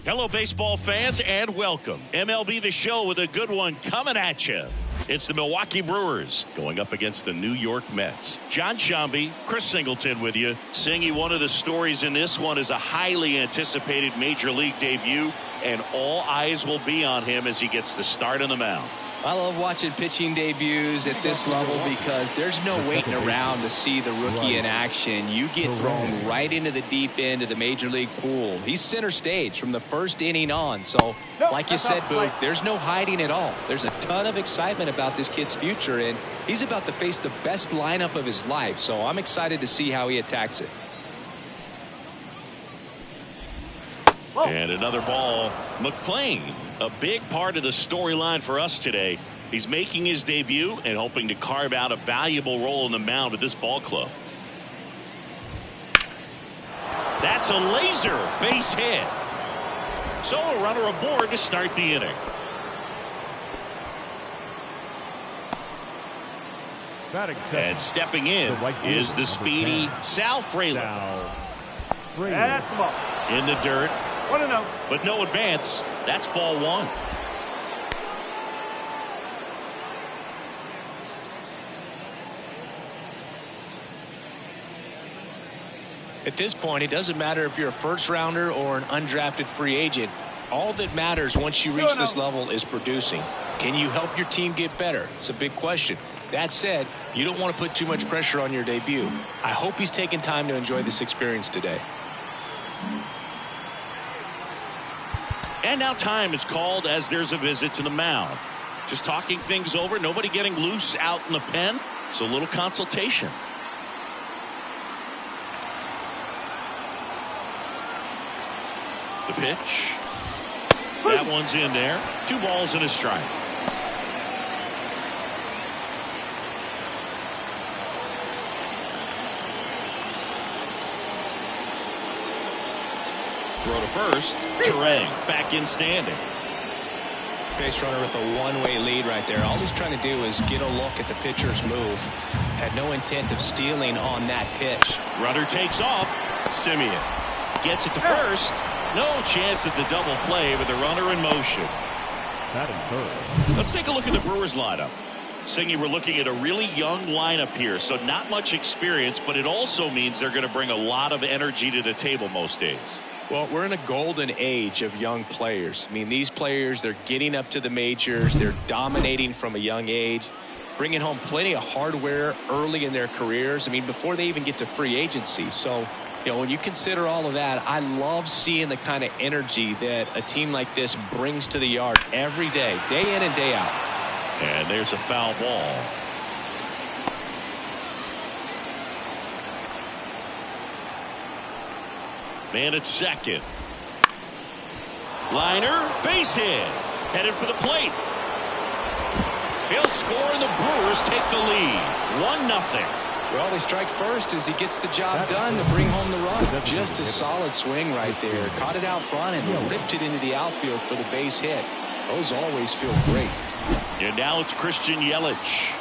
Hello, baseball fans, and welcome. MLB The Show with a good one coming at you. It's the Milwaukee Brewers going up against the New York Mets. John Shambi, Chris Singleton with you. Singy, one of the stories in this one is a highly anticipated Major League debut, and all eyes will be on him as he gets the start on the mound. I love watching pitching debuts at this level because there's no waiting around to see the rookie in action. You get thrown right into the deep end of the Major League pool. He's center stage from the first inning on. So, like you said, Boog, there's no hiding at all. There's a ton of excitement about this kid's future, and he's about to face the best lineup of his life. So I'm excited to see how he attacks it. And another ball. McClain, a big part of the storyline for us today. He's making his debut and hoping to carve out a valuable role in the mound with this ball club. That's a laser base hit. So a runner aboard to start the inning. And stepping in is the speedy Sal Frelick. In the dirt. But no advance. That's ball one. At this point, it doesn't matter if you're a first rounder or an undrafted free agent. All that matters once you reach this level is producing. Can you help your team get better? It's a big question. That said, you don't want to put too much pressure on your debut. I hope he's taking time to enjoy this experience today. And now time is called as there's a visit to the mound. Just talking things over. Nobody getting loose out in the pen. So a little consultation. The pitch. That one's in there. 2 balls and a strike. Throw to first. Terang back in standing. Base runner with a one-way lead right there. All he's trying to do is get a look at the pitcher's move. Had no intent of stealing on that pitch. Runner takes off. Simeon gets it to first. No chance at the double play with the runner in motion. Let's take a look at the Brewers lineup. Singy, we're looking at a really young lineup here, so not much experience, but it also means they're going to bring a lot of energy to the table most days. Well, we're in a golden age of young players. I mean, these players, they're getting up to the majors. They're dominating from a young age, bringing home plenty of hardware early in their careers. I mean, before they even get to free agency. So, you know, when you consider all of that, I love seeing the kind of energy that a team like this brings to the yard every day in and day out. And there's a foul ball. Man at second. Liner, base hit. Headed for the plate. He'll score and the Brewers take the lead. 1-0. Well, they strike first as he gets the job done to bring home the run. Just a solid swing right there. Caught it out front and ripped it into the outfield for the base hit. Those always feel great. And now it's Christian Yelich.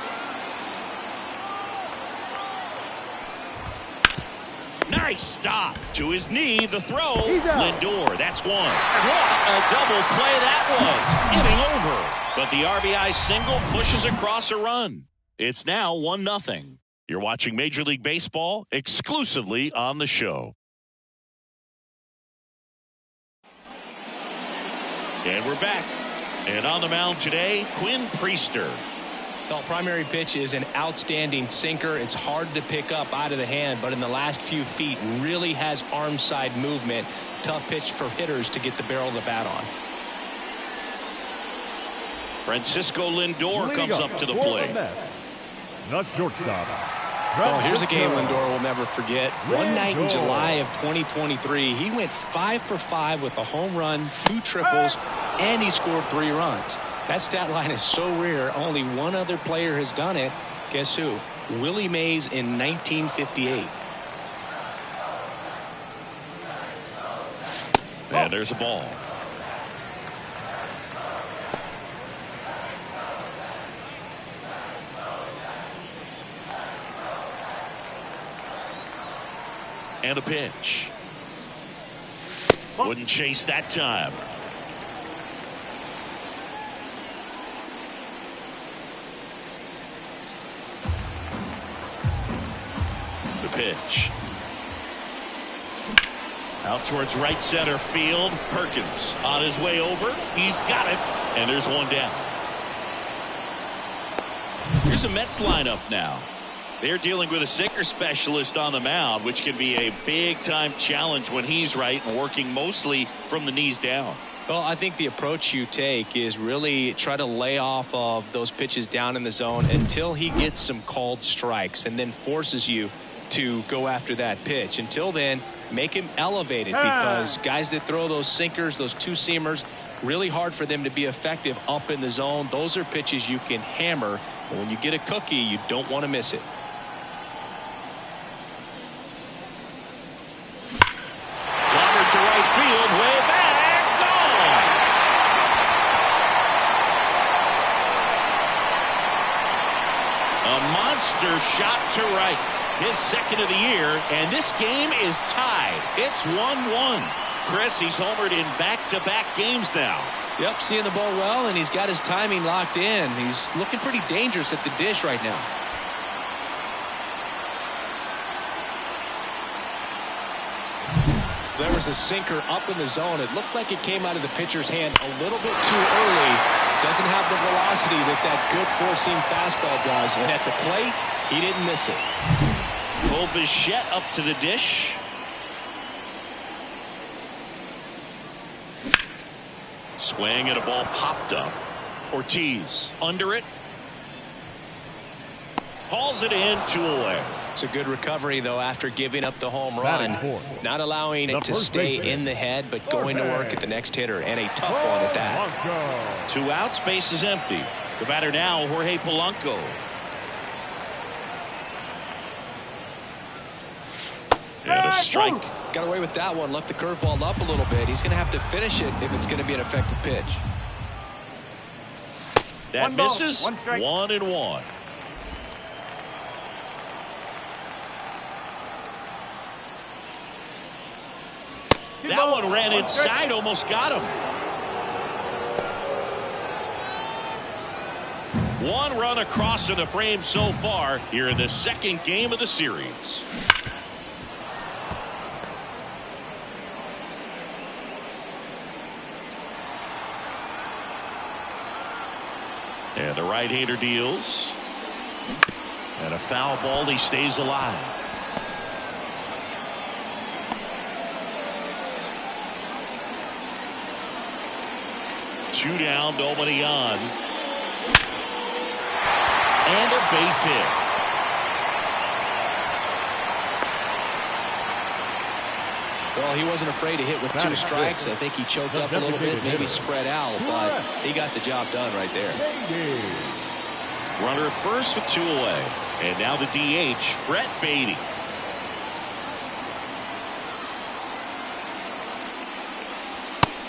Nice stop. To his knee, the throw. Lindor, that's one. What a double play that was. Inning over. But the RBI single pushes across a run. It's now 1-0. You're watching Major League Baseball exclusively on the show. And we're back. And on the mound today, Quinn Priester. The primary pitch is an outstanding sinker. It's hard to pick up out of the hand, but in the last few feet really has arm side movement. Tough pitch for hitters to get the barrel of the bat on. Francisco Lindor comes up to the plate. The shortstop. Oh, here's a game Lindor will never forget. One night in July of 2023, he went 5 for 5 with a home run, 2 triples, and he scored 3 runs. That stat line is so rare, only one other player has done it. Guess who? Willie Mays in 1958. And there's a ball. And a pitch. Wouldn't chase that time. The pitch. Out towards right center field. Perkins on his way over. He's got it. And there's one down. Here's a Mets lineup now. They're dealing with a sinker specialist on the mound, which can be a big-time challenge when he's right and working mostly from the knees down. Well, I think the approach you take is really try to lay off of those pitches down in the zone until he gets some called strikes and then forces you to go after that pitch. Until then, make him elevated, because guys that throw those sinkers, those two-seamers, really hard for them to be effective up in the zone. Those are pitches you can hammer. And when you get a cookie, you don't want to miss it. Lobber to right field, way back, gone. A monster shot to right. His second of the year, and this game is tied. It's 1-1. Chris, he's homered in back-to-back games now. Yep, seeing the ball well, and he's got his timing locked in. He's looking pretty dangerous at the dish right now. There was a sinker up in the zone. It looked like it came out of the pitcher's hand a little bit too early. Doesn't have the velocity that good four-seam fastball does. And at the plate, he didn't miss it. Bichette up to the dish. Swing and a ball popped up. Ortiz under it. Hauls it in, 2 away. It's a good recovery, though, after giving up the home run. Not allowing it to stay in the head, but going to work at the next hitter, and a tough one at that. 2 outs, base is empty. The batter now, Jorge Polanco. And a strike. Got away with that one. Left the curveball up a little bit. He's going to have to finish it if it's going to be an effective pitch. That misses. 1-1. That one ran inside, almost got him. 1 run across in the frame so far here in the second game of the series. And the right-hander deals. And a foul ball, he stays alive. Two down, nobody on. And a base hit. Well, he wasn't afraid to hit with 2 strikes. I think he choked up a little bit, maybe spread out, but he got the job done right there. Runner at first with 2 away. And now the DH, Brett Beatty.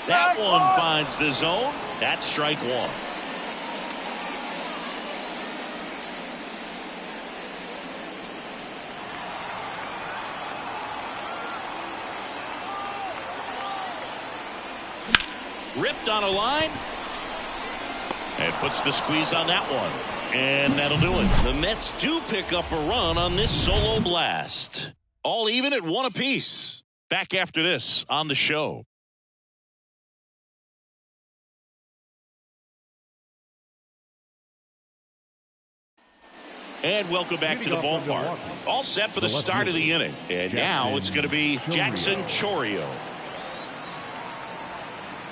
That one finds the zone. That's strike 1. Ripped on a line. And puts the squeeze on that one. And that'll do it. The Mets do pick up a run on this solo blast. All even at 1 apiece. Back after this on the show. And welcome back to the ballpark. All set for the start of the inning. And now it's going to be Jackson Chourio.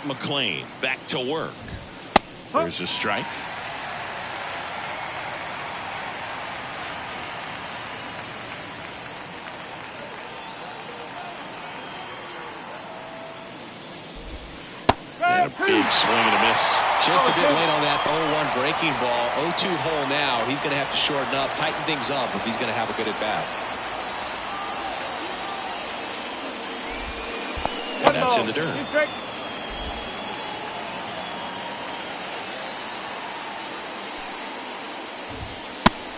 McLean back to work. There's a strike. And a big swing and a miss. Just a bit late on that 0-1 breaking ball. 0-2 hole now. He's going to have to shorten up, tighten things up if he's going to have a good at bat. And that's in the dirt.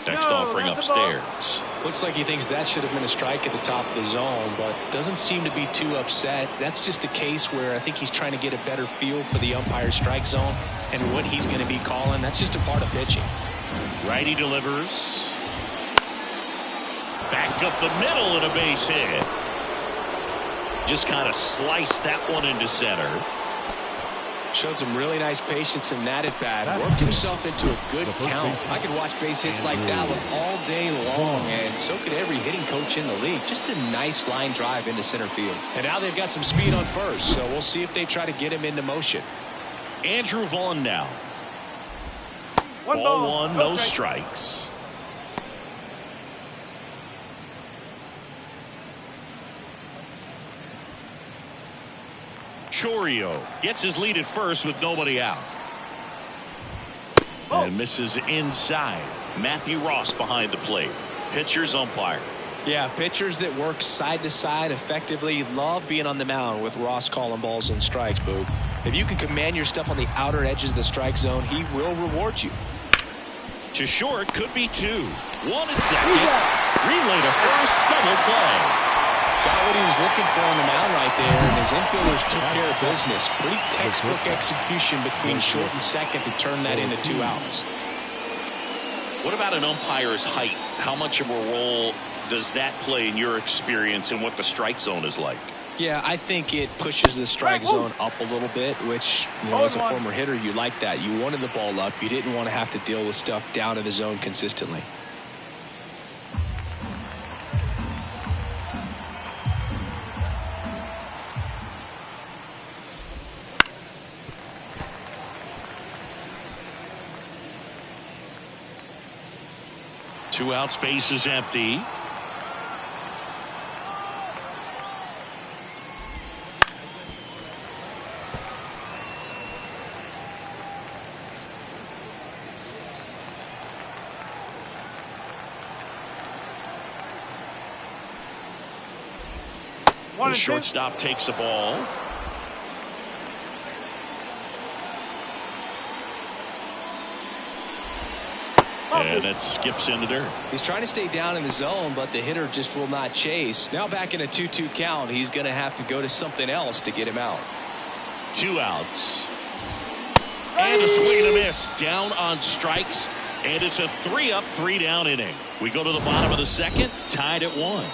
Next offering upstairs. Looks like he thinks that should have been a strike at the top of the zone, but doesn't seem to be too upset. That's just a case where I think he's trying to get a better feel for the umpire's strike zone and what he's going to be calling. That's just a part of pitching. Righty delivers. Back up the middle and a base hit. Just kind of sliced that one into center. Showed some really nice patience in that at bat. Worked himself into a good count. I could watch base hits like that one all day long, and so could every hitting coach in the league. Just a nice line drive into center field. And now they've got some speed on first, so we'll see if they try to get him into motion. Andrew Vaughn now. Ball one, no strikes. Chourio gets his lead at first with nobody out. And misses inside. Matthew Ross behind the plate. Pitcher's umpire. Yeah, pitchers that work side to side effectively love being on the mound with Ross calling balls and strikes, Boog. If you can command your stuff on the outer edges of the strike zone, he will reward you. To short, could be two. One and second. Relay to first, double play. Got what he was looking for on the mound right there, and his infielders took care of business. Pretty textbook execution between short and second to turn that into 2 outs. What about an umpire's height? How much of a role does that play in your experience and what the strike zone is like? Yeah, I think it pushes the strike zone up a little bit, which, as a former hitter, you like that. You wanted the ball up. You didn't want to have to deal with stuff down in the zone consistently. Two outs, base is empty. The shortstop takes the ball. And it skips into dirt. He's trying to stay down in the zone, but the hitter just will not chase. Now back in a 2-2 count, he's going to have to go to something else to get him out. 2 outs. And a swing and a miss. Down on strikes. And it's a 3-up, 3-down inning. We go to the bottom of the second, tied at 1.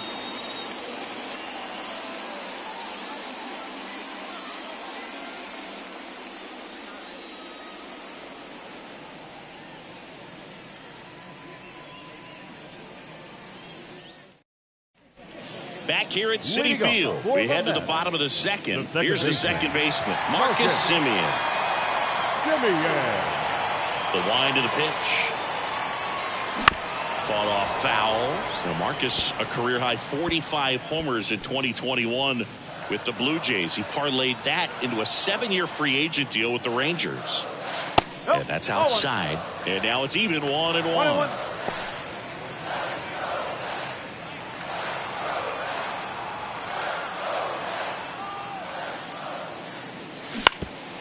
Back here at Citi Field, we head to the bottom of the second. Here's the second baseman, Marcus Semien. The wind of the pitch. Fought off foul. Now Marcus, a career-high 45 homers in 2021 with the Blue Jays. He parlayed that into a 7-year free agent deal with the Rangers. And that's outside. And now it's even 1-1.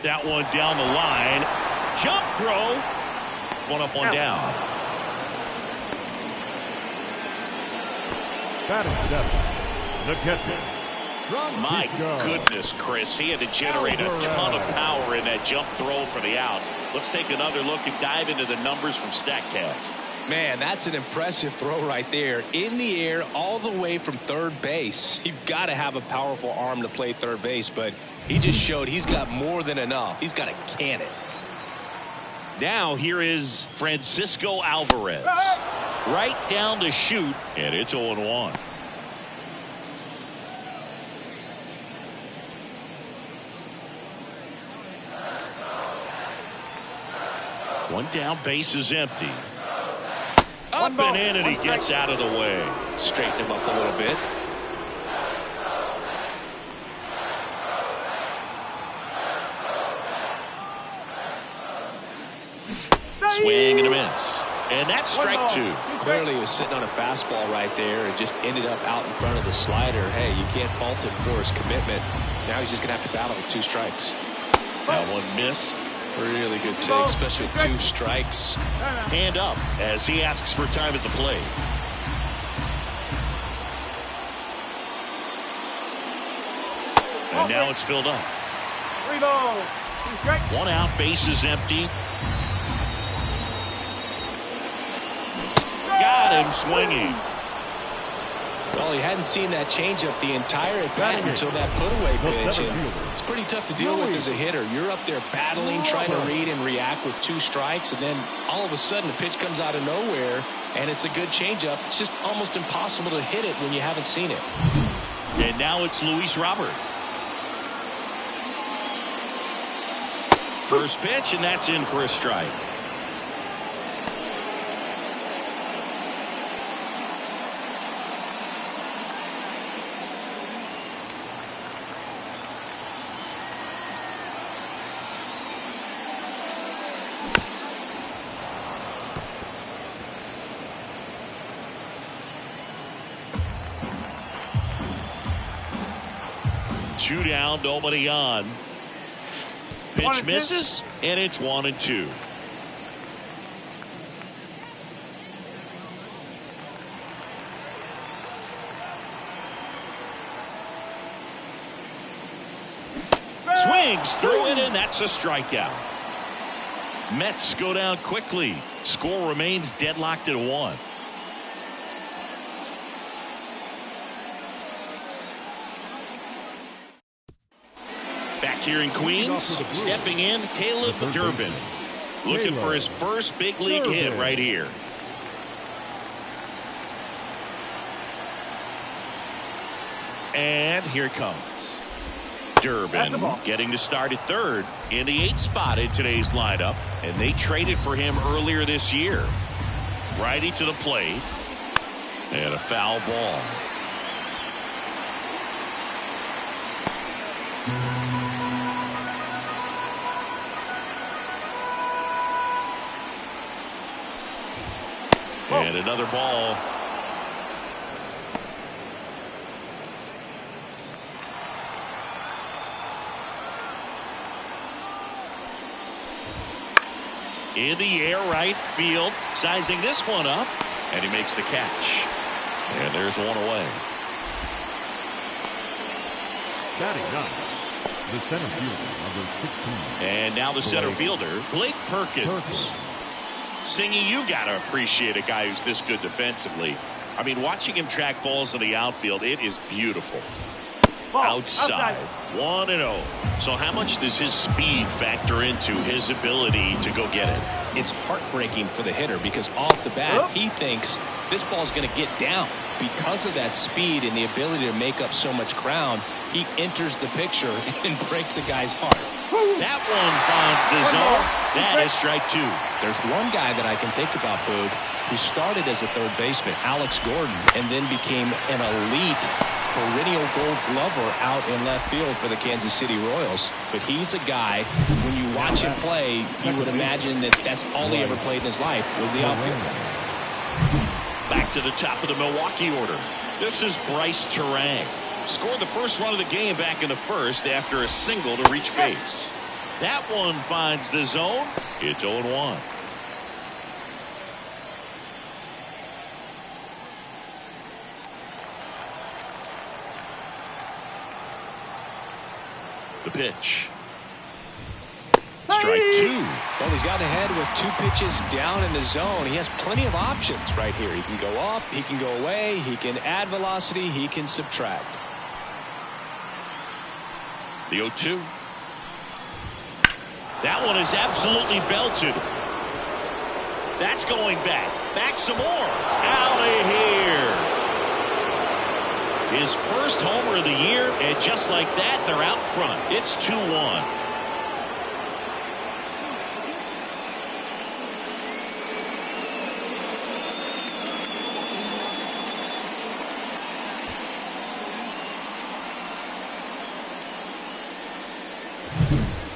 That one down the line. Jump throw. 1 up, 1 down. Batting 7. The catcher. My goodness, Chris. He had to generate a ton of power in that jump throw for the out. Let's take another look and dive into the numbers from StatCast. Man, that's an impressive throw right there. In the air all the way from third base. You've got to have a powerful arm to play third base, but he just showed he's got more than enough. He's got a cannon. Now here is Francisco Alvarez. Right down to shoot, and it's 0-1. One down, base is empty. Up and in, and he gets out of the way. Straighten him up a little bit. Swing and a miss. And that's strike 2. Clearly he was sitting on a fastball right there and just ended up out in front of the slider. Hey, you can't fault him for his commitment. Now he's just going to have to battle with 2 strikes. That one missed. Really good take, especially with 2 strikes. Hand up as he asks for time at the plate. And now it's filled up. 3 balls. 2 strikes. 1 out, bases empty. Got him swinging. Well, he hadn't seen that changeup the entire at bat until that put-away pitch. It's pretty tough to deal with as a hitter. You're up there battling, trying to read and react with 2 strikes, and then all of a sudden a pitch comes out of nowhere, and it's a good changeup. It's just almost impossible to hit it when you haven't seen it. And now it's Luis Robert. First pitch, and that's in for a strike. Two down, nobody on. Pitch misses, and it's 1-2. Swings through it, and that's a strikeout. Mets go down quickly. Score remains deadlocked at 1. Back here in Queens, stepping in, Caleb Durbin. Looking for his first big league hit right here. And here it comes. Durbin getting to start at third in the 8th spot in today's lineup. And they traded for him earlier this year. Righty to the plate. And a foul ball. And another ball. In the air, right field. Sizing this one up. And he makes the catch. And there's one away. Batting ninth, the center fielder, number 16. And now the center fielder, Blake Perkins. Singy, you got to appreciate a guy who's this good defensively. I mean, watching him track balls in the outfield, it is beautiful. Outside. 1-0. So how much does his speed factor into his ability to go get it? It's heartbreaking for the hitter because off the bat, he thinks this ball's going to get down. Because of that speed and the ability to make up so much ground, he enters the picture and breaks a guy's heart. That one finds the zone. That is strike 2. There's one guy that I can think about, Boog, who started as a third baseman, Alex Gordon, and then became an elite perennial gold glover out in left field for the Kansas City Royals. But he's a guy, when you watch him play, you would imagine that that's all he ever played in his life was the outfield. Back to the top of the Milwaukee order. This is Bryce Terang. Scored the first run of the game back in the first after a single to reach base. That one finds the zone. It's 0-1. The pitch. Strike 2. Well, he's got ahead with 2 pitches down in the zone. He has plenty of options right here. He can go up, he can go away, he can add velocity, he can subtract. The 0-2. That one is absolutely belted. That's going back. Back some more. Out of here. His first homer of the year, and just like that, they're out front. It's 2-1.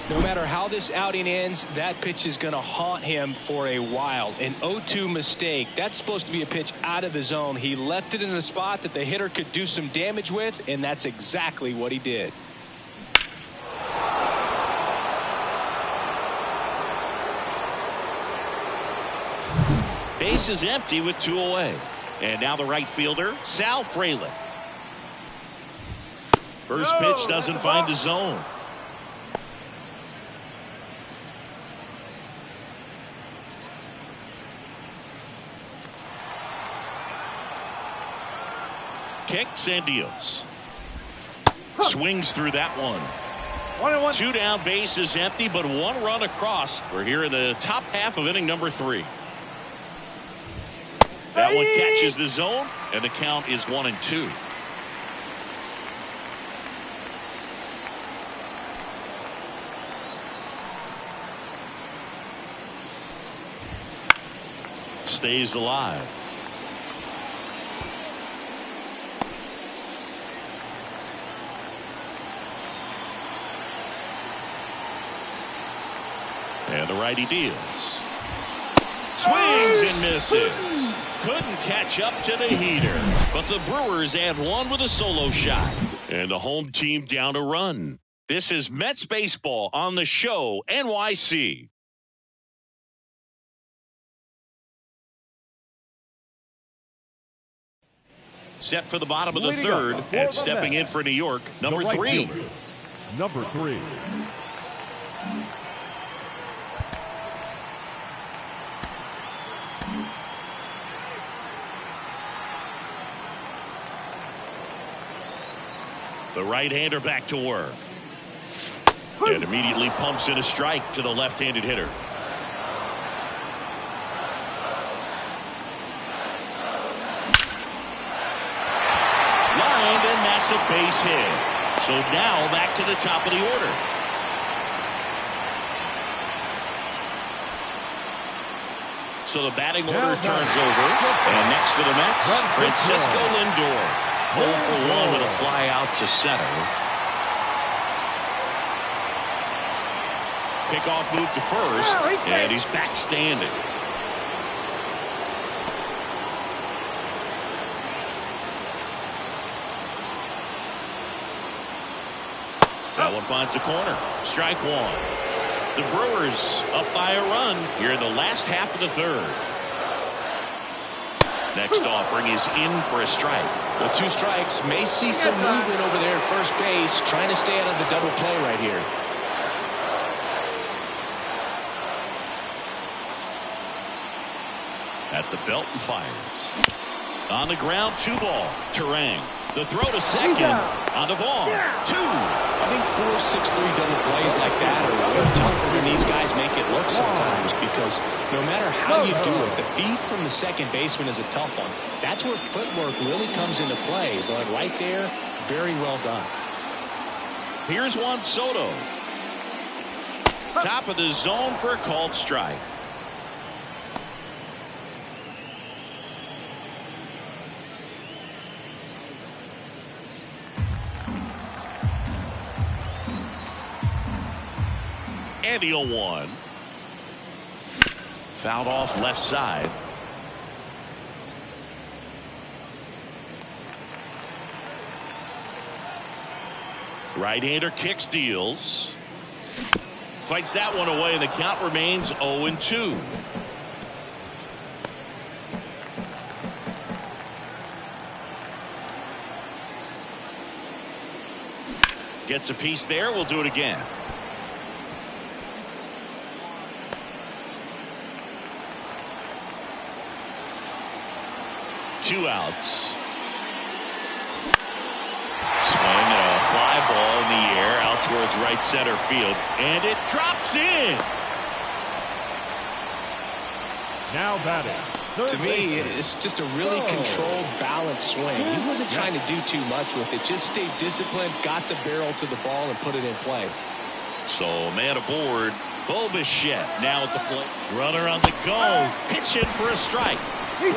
No matter how this outing ends, that pitch is going to haunt him for a while. An 0-2 mistake. That's supposed to be a pitch out of the zone. He left it in a spot that the hitter could do some damage with, and that's exactly what he did. Base is empty with 2 away. And now the right fielder, Sal Frelick. First pitch doesn't find the zone. Kicks and deals. Swings through that one. 1-1. 2 down, base is empty, but 1 run across. We're here in the top half of inning number 3. That one catches the zone, and the count is 1-2. Stays alive. And the righty deals. Swings and misses. Couldn't catch up to the heater. But the Brewers add 1 with a solo shot. And the home team down a run. This is Mets baseball on the show, NYC. Set for the bottom of the third. And stepping in for New York, number 3. Number 3. The right-hander back to work. And immediately pumps in a strike to the left-handed hitter. Lined, and that's a base hit. So now back to the top of the order. So the batting order turns over. And next for the Mets, Francisco Lindor. 0 for 1 with a fly out to center. Pickoff move to first, and he's back standing. That one finds the corner. Strike 1. The Brewers up by a run here in the last half of the third. Next offering is in for a strike. The 2 strikes. May see some movement over there at first base. Trying to stay out of the double play right here. At the belt and fires. On the ground, 2 ball. Terang. The throw to second. On to Vaughn. 2. I think 4-6-3 double plays like that are way tougher than these guys make it look sometimes, because no matter how you do it, the feed from the second baseman is a tough one. That's where footwork really comes into play. But right there, very well done. Here's Juan Soto. Top of the zone for a called strike. And the 0-1. Fouled off left side. Right-hander kicks, deals. Fights that one away, and the count remains 0-2. Gets a piece there. We'll do it again. Two outs. Swing and a fly ball in the air out towards right center field, and it drops in. Now batting. To me, it's just a really controlled, balanced swing. He wasn't trying to do too much with it. Just stayed disciplined, got the barrel to the ball, and put it in play. So, man aboard, Bo Bichette now at the plate. Runner on the go. Pitching for a strike. Throw.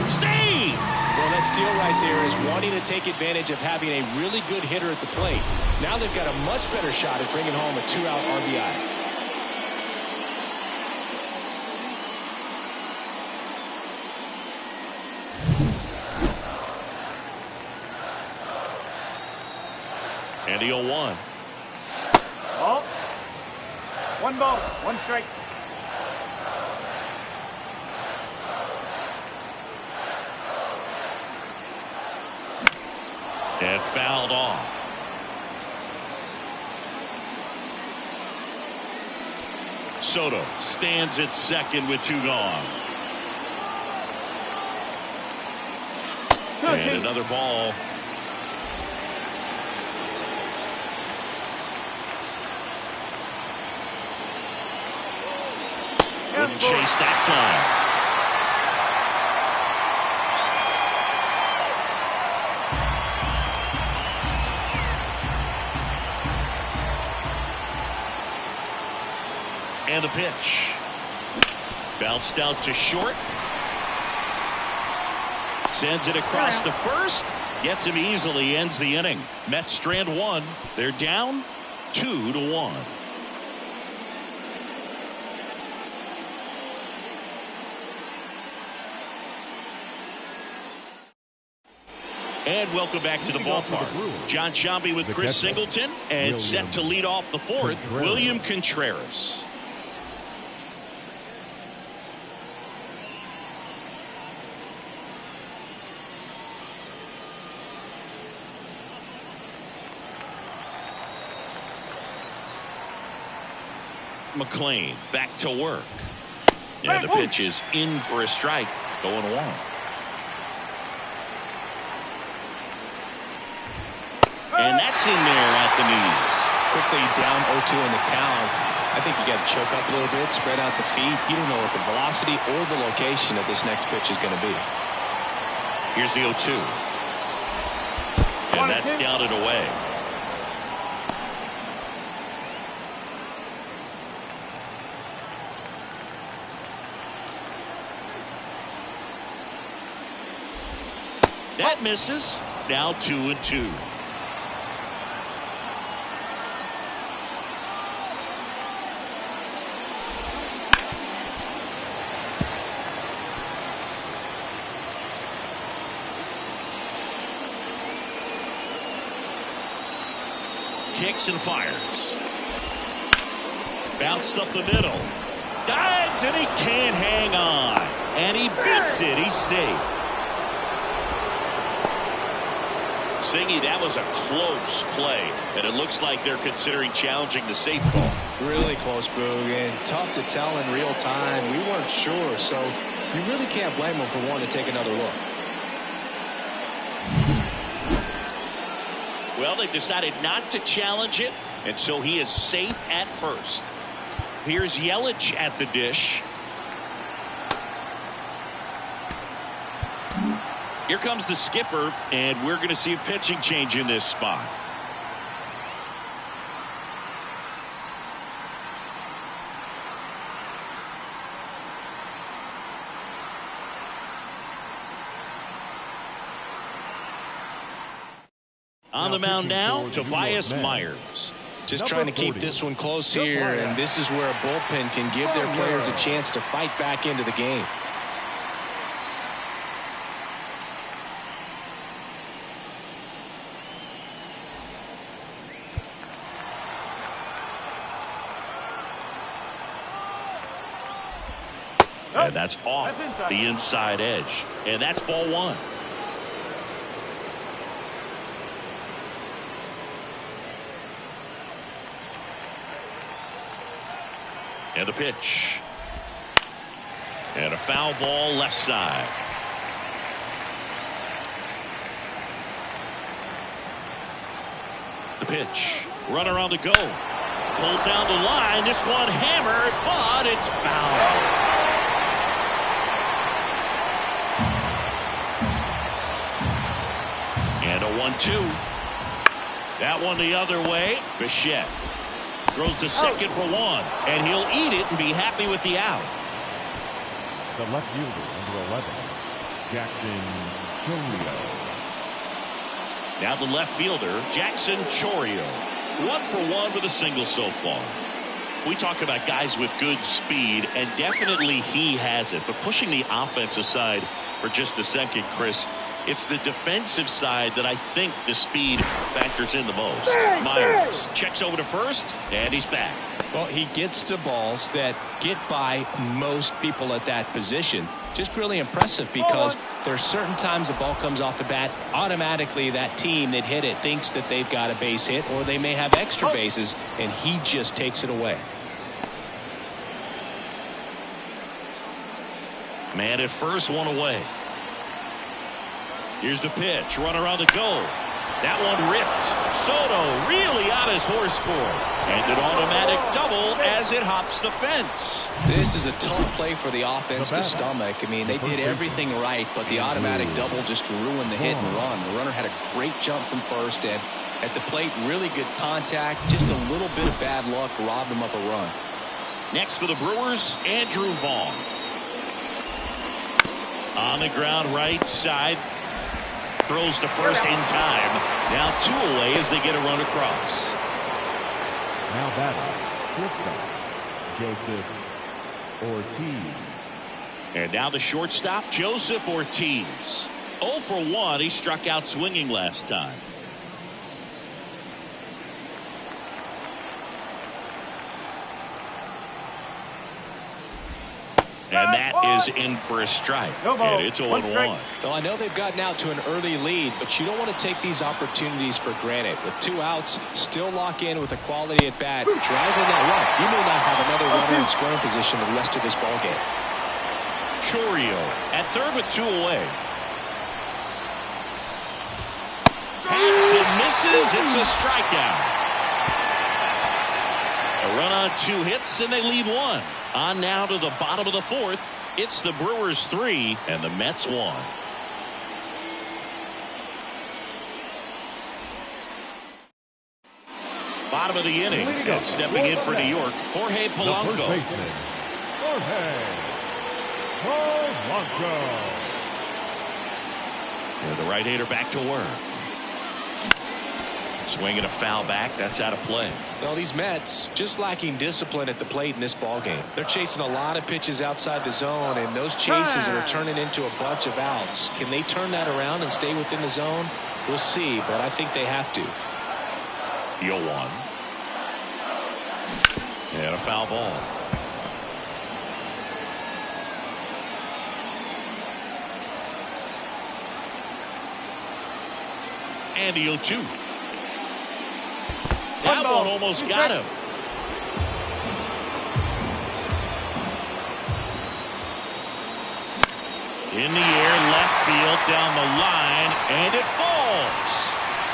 Save. Well, that steal right there is wanting to take advantage of having a really good hitter at the plate. Now they've got a much better shot at bringing home a 2-out RBI. And the 0-1. Ball. 1 ball, 1 strike. And fouled off. Soto stands at second with 2 gone. And another ball. Wouldn't chase that time. And the pitch. Bounced out to short. Sends it across to first. Gets him easily. Ends the inning. Mets strand 1. They're down 2-1. And welcome back to the ballpark. John Sciambi with Chris Singleton, and set to lead off the 4th, William Contreras. McLean back to work. And the pitch is in for a strike. Going 1. And that's in there at the knees. Quickly down 0-2 in the count. I think you got to choke up a little bit, spread out the feet. You don't know what the velocity or the location of this next pitch is going to be. Here's the 0-2. And that's down and away. That misses. Now 2-2. Kicks and fires. Bounced up the middle. Dives and he can't hang on. And he beats it. He's safe. Singy, that was a close play, and it looks like they're considering challenging the safe call. Really close, Boog, and tough to tell in real time. We weren't sure, so you really can't blame them for wanting to take another look. Well, they've decided not to challenge it, and so he is safe at first. Here's Yelich at the dish. Here comes the skipper, and we're going to see a pitching change in this spot. On the mound now, Tobias Myers. Just trying to keep this one close here, and this is where a bullpen can give their players a chance to fight back into the game. And that's off the inside edge. And that's ball 1. And a pitch. And a foul ball left side. The pitch. Runner on the go. Pulled down the line. This one hammered, but it's foul. And a 1-2. That one the other way. Bichette throws to second for 1, and he'll eat it and be happy with the out. The left fielder, number 11, Jackson Chorio. Now the left fielder, Jackson Chorio. 1 for 1 with a single so far. We talk about guys with good speed, and definitely he has it. But pushing the offense aside for just a second, Chris, it's the defensive side that I think the speed factors in the most. Myers checks over to first, and he's back. Well, he gets to balls that get by most people at that position. Just really impressive because there's certain times the ball comes off the bat, automatically that team that hit it thinks that they've got a base hit or they may have extra bases, and he just takes it away. Man at first, one away. Here's the pitch. Runner on the go. That one ripped. Soto really on his horse for it. And an automatic double as it hops the fence. This is a tough play for the offense to stomach. I mean, they did everything right, but the automatic double just ruined the hit and run. The runner had a great jump from first, and at the plate, really good contact. Just a little bit of bad luck robbed him of a run. Next for the Brewers, Andrew Vaughn. On the ground right side. Throws to first in time. Now 2 away as they get a run across. Now batting, shortstop, Joseph Ortiz. And now the shortstop, Joseph Ortiz. 0 for 1. He struck out swinging last time. And that is in for a strike. And it's 0-1. Well, I know they've gotten out to an early lead, but you don't want to take these opportunities for granted. With 2 outs, still lock in with a quality at bat. Driving that run. You may not have another runner in scoring position the rest of this ball game. Chorio at third with 2 away. Hacks and misses. It's a strikeout. A run on 2 hits, and they leave 1. On now to the bottom of the 4th. It's the Brewers 3 and the Mets 1. Bottom of the inning. And stepping in for New York, Jorge Polanco. Jorge Polanco. And the right-hander back to work. Swinging a foul back. That's out of play. Well, these Mets just lacking discipline at the plate in this ballgame. They're chasing a lot of pitches outside the zone, and those chases are turning into a bunch of outs. Can they turn that around and stay within the zone? We'll see, but I think they have to. 0-1. And a foul ball. And the 0-2. That one almost got him. In the air, left field, down the line, and it falls.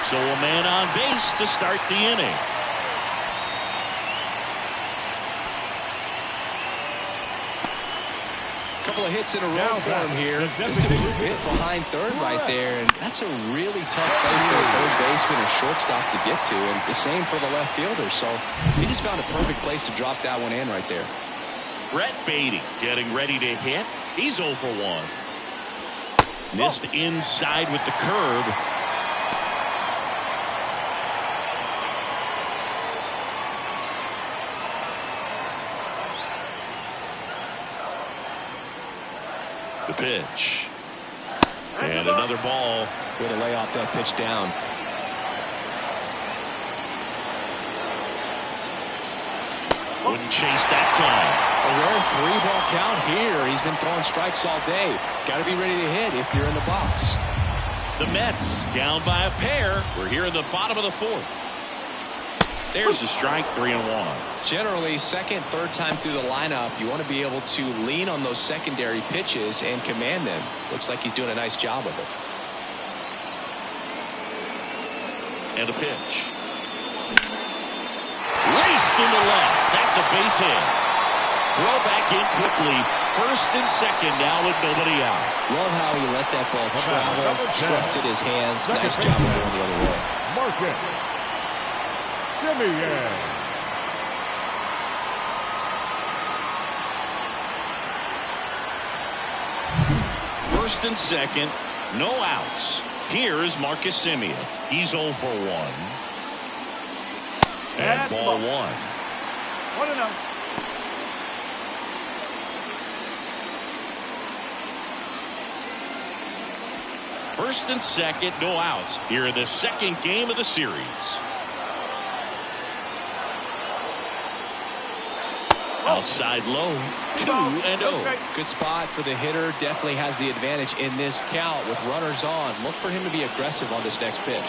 So a man on base to start the inning. Couple of hits in a row for him here. Just a hit behind third right there, and that's a really tough play for a third baseman or shortstop to get to, and the same for the left fielder. So he just found a perfect place to drop that one in right there. Brett Beatty getting ready to hit. He's 0 for 1. Missed inside with the curve. The pitch. And another ball. Way to lay off that pitch down. Wouldn't chase that time. A rare 3-ball count here. He's been throwing strikes all day. Got to be ready to hit if you're in the box. The Mets down by a pair. We're here in the bottom of the 4th. There's the strike, 3-1. Generally, second, third time through the lineup, you want to be able to lean on those secondary pitches and command them. Looks like he's doing a nice job of it. And a pitch. Raced into left. That's a base hit. Throw back in quickly. First and second now with nobody out. Love how he let that ball travel, trusted his hands. Nice job of going the other way. Marcus Semien. First and second, no outs. Here is Marcus Semien. He's 0 for 1. And ball 1. 1-0. First and second, no outs. Here in the second game of the series. Outside low, 2-0. Good spot for the hitter. Definitely has the advantage in this count with runners on. Look for him to be aggressive on this next pitch.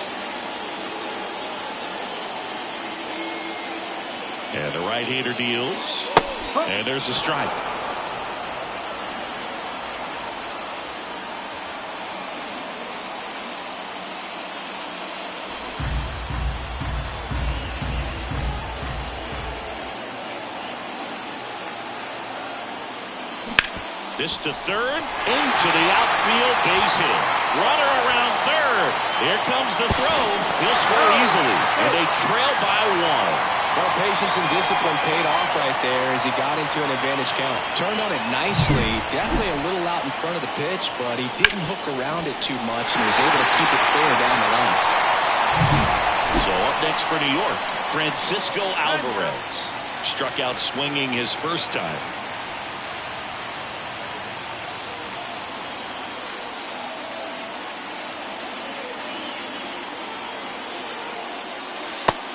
And the right-hander deals. And there's a strike. This to third, into the outfield base hit. Runner around third. Here comes the throw. He'll score easily, and they trail by 1. Well, patience and discipline paid off right there as he got into an advantage count. Turned on it nicely. Definitely a little out in front of the pitch, but he didn't hook around it too much and was able to keep it fair down the line. So up next for New York, Francisco Alvarez. Struck out swinging his first time.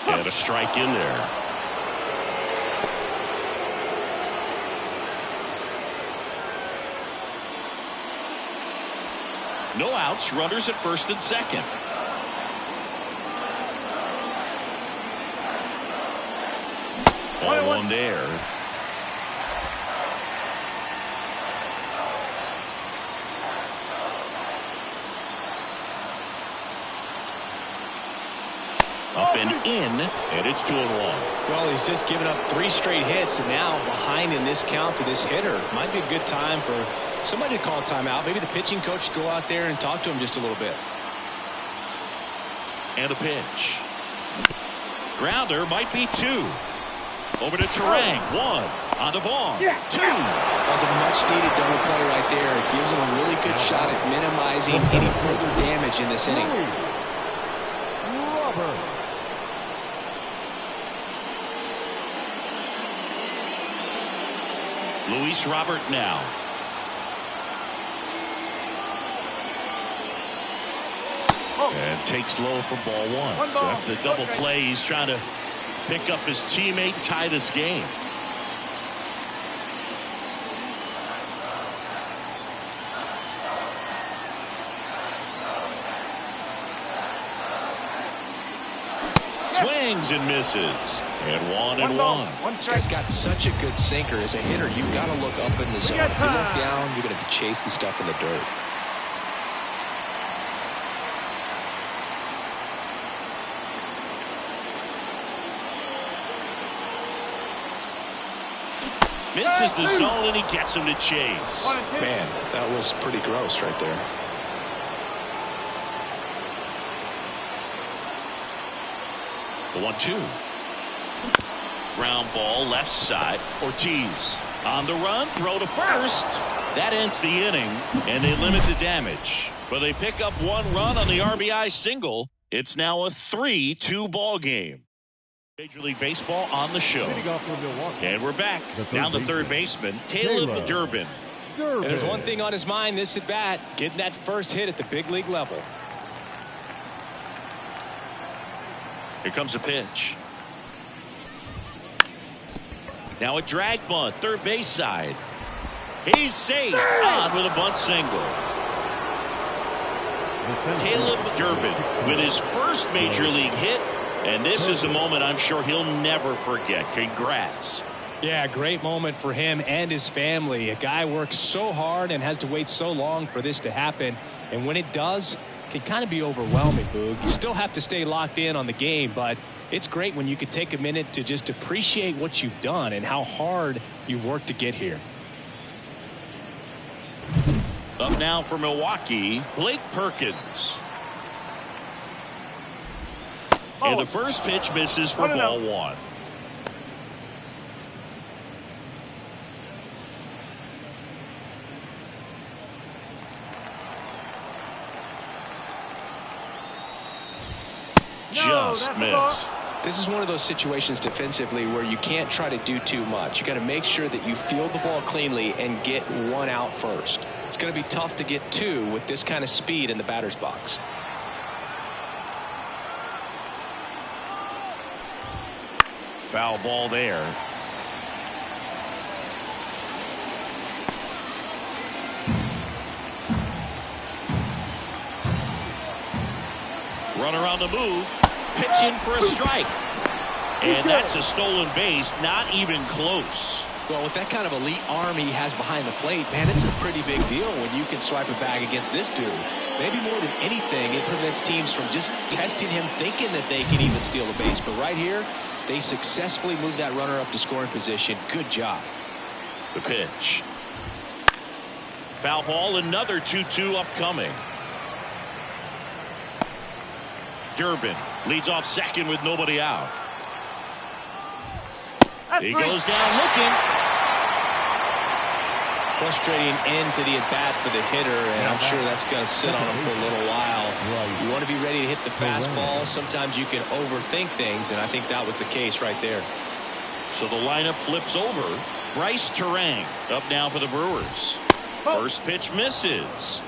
And a strike in there. No outs, runners at first and second. Ball one there. Up and in, and it's 2-1. Well, he's just given up 3 straight hits, and now behind in this count to this hitter. Might be a good time for somebody to call a timeout. Maybe the pitching coach go out there and talk to him just a little bit. And a pitch. Grounder might be 2. Over to Terang. 1. On to Vaughn. 2. That was a much-needed double play right there. It gives him a really good shot at minimizing any further damage in this inning. Luis Robert now. And takes low for ball 1. So after the double play, he's trying to pick up his teammate, tie this game. Swings and misses. And 1-1. This guy's got such a good sinker. As a hitter, you've got to look up in the zone. If you look down, you're going to be chasing stuff in the dirt. Misses the zone, and he gets him to chase. Man, that was pretty gross right there. The 1-2. Ground ball left side. Ortiz on the run, throw to first. That ends the inning, and they limit the damage. But they pick up 1 run on the RBI single. It's now a 3-2 ball game. Major League Baseball on the show. And we're back. Down to third baseman, Caleb Durbin. And there's one thing on his mind this at bat, getting that first hit at the big league level. Here comes a pitch. Now a drag bunt, third base side. He's safe. On with a bunt single. Caleb Durbin with his first major league hit. And this is a moment I'm sure he'll never forget. Congrats. Yeah, great moment for him and his family. A guy works so hard and has to wait so long for this to happen. And when it does, it can kind of be overwhelming, Boog. You still have to stay locked in on the game, but it's great when you can take a minute to just appreciate what you've done and how hard you've worked to get here. Up now for Milwaukee, Blake Perkins. And the first pitch misses for ball 1. Just missed. This is one of those situations defensively where you can't try to do too much. You got to make sure that you field the ball cleanly and get 1 out first. It's going to be tough to get 2 with this kind of speed in the batter's box. Foul ball there. Runner on the move. Pitching for a strike. And that's a stolen base. Not even close. Well, with that kind of elite arm he has behind the plate, man, it's a pretty big deal when you can swipe a bag against this dude. Maybe more than anything, it prevents teams from just testing him, thinking that they can even steal a base. But right here, they successfully moved that runner up to scoring position. Good job. The pitch. Foul ball, another 2-2 upcoming. Durbin leads off second with nobody out. He goes down looking. Frustrating end to the at-bat for the hitter, and I'm sure that's going to sit on him for a little while. You want to be ready to hit the fastball. Sometimes you can overthink things, and I think that was the case right there. So the lineup flips over. Bryce Terang up now for the Brewers. First pitch misses.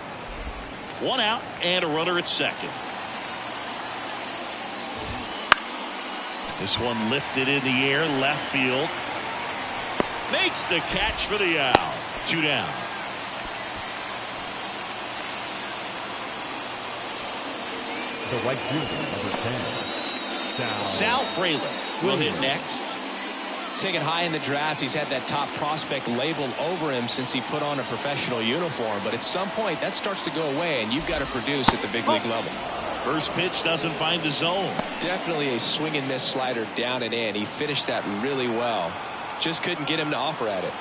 One out and a runner at second. This one lifted in the air, left field. Makes the catch for the out. 2 down. The right fielder, number 10. Sal Frelick will hit next. Taken high in the draft, he's had that top prospect labeled over him since he put on a professional uniform. But at some point, that starts to go away, and you've got to produce at the big league level. First pitch doesn't find the zone. Definitely a swing and miss slider down and in. He finished that really well. Just couldn't get him to offer at it.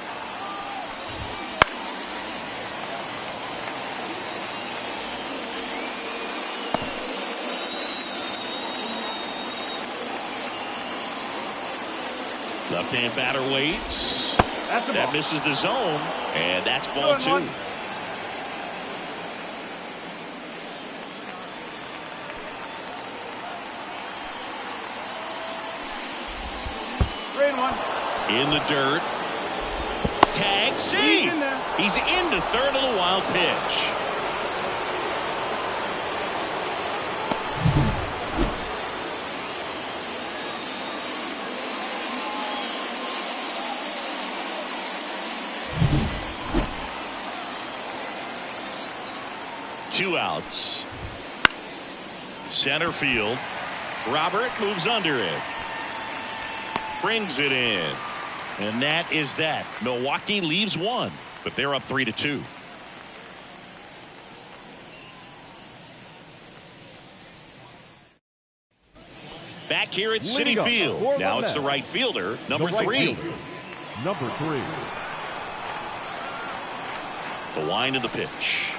Left-hand batter waits. That misses the zone, and that's ball 2. 3-1. In the dirt. Tag, see. He's into third on the wild pitch. Two outs. Center field. Robert moves under it. Brings it in. And that is that. Milwaukee leaves one, but they're up 3-2. Back here at Citi Field. Now it's the right fielder, number 3. Number 3. The wind of the pitch.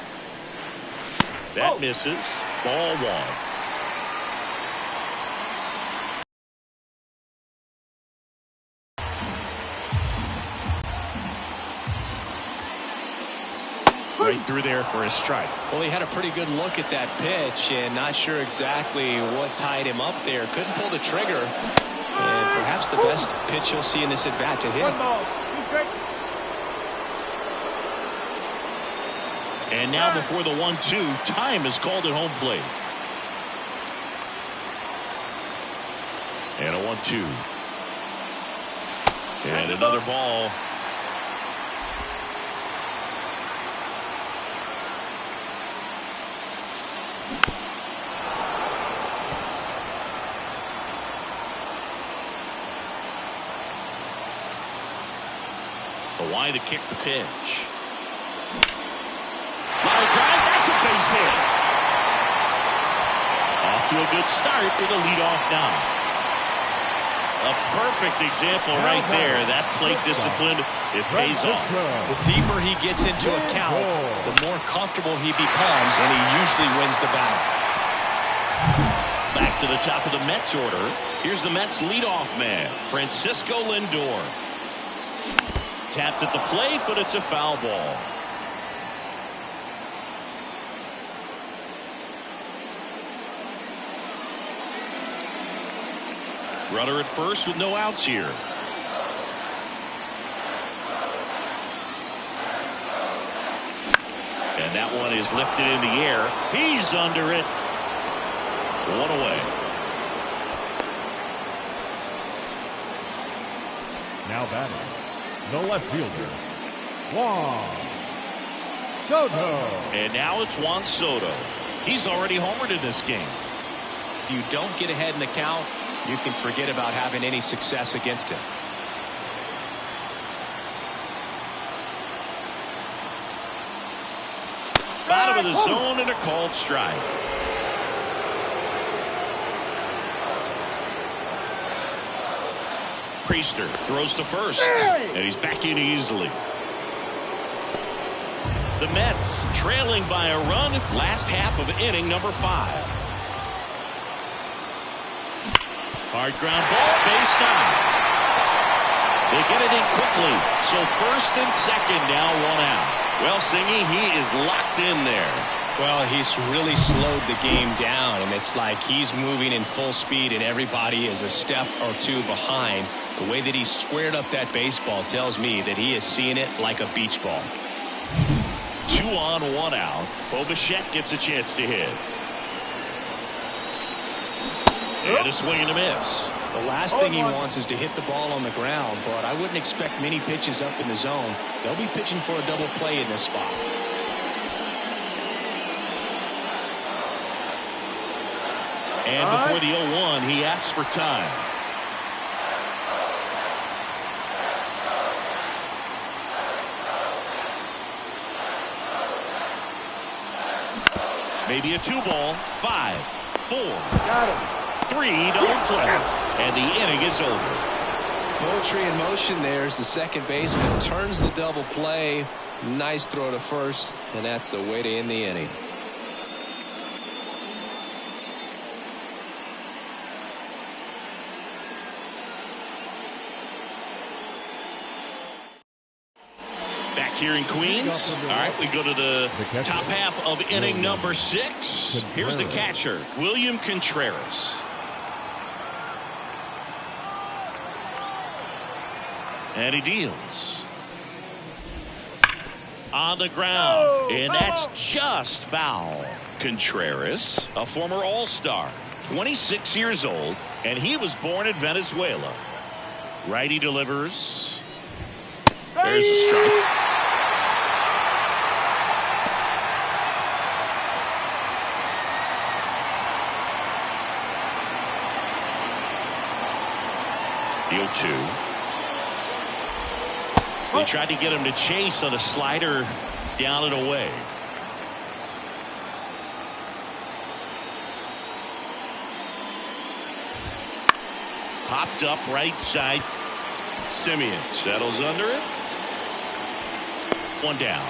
That misses. Ball 1. Right through there for a strike. Well, he had a pretty good look at that pitch and not sure exactly what tied him up there. Couldn't pull the trigger. And perhaps the best pitch you'll see in this at bat to hit. And now before the 1-2, time is called at home plate. And a 1-2. And another ball. The line to kick the pitch. Line drive, that's a base hit. Off to a good start with a leadoff now. A perfect example right there. That plate discipline, it pays off. The deeper he gets into a count, the more comfortable he becomes, and he usually wins the battle. Back to the top of the Mets order. Here's the Mets leadoff man, Francisco Lindor. Tapped at the plate, but it's a foul ball. Runner at first with no outs here. And that one is lifted in the air. He's under it. One away. Now batting, the left fielder, Juan Soto. And now it's Juan Soto. He's already homered in this game. If you don't get ahead in the count, you can forget about having any success against him. Bottom of the zone and a called strike. Priester throws to first, and he's back in easily. The Mets trailing by a run, last half of inning number 5. Hard ground ball, base down. They get it in quickly, so first and second now, 1 out. Well, Singy, he is locked in there. Well, he's really slowed the game down, and it's like he's moving in full speed and everybody is a step or two behind. The way that he squared up that baseball tells me that he is seeing it like a beach ball. 2 on, 1 out. Bichette gets a chance to hit. And a swing and a miss. The last thing he wants is to hit the ball on the ground, but I wouldn't expect many pitches up in the zone. They'll be pitching for a double play in this spot. And before the 0-1, he asks for time. Maybe a 2-ball. 5, 4, 3, don't play. And the inning is over. Poetry in motion there as the second baseman turns the double play. Nice throw to first, and that's the way to end the inning. Back here in Queens. All right, we go to the top half of inning number 6. Here's the catcher, William Contreras. And he deals. On the ground. And that's just foul. Contreras, a former All-Star, 26 years old, and he was born in Venezuela. Righty delivers. There's a strike. The 0-2. They tried to get him to chase on a slider down and away. Popped up right side. Simeon settles under it. 1 down.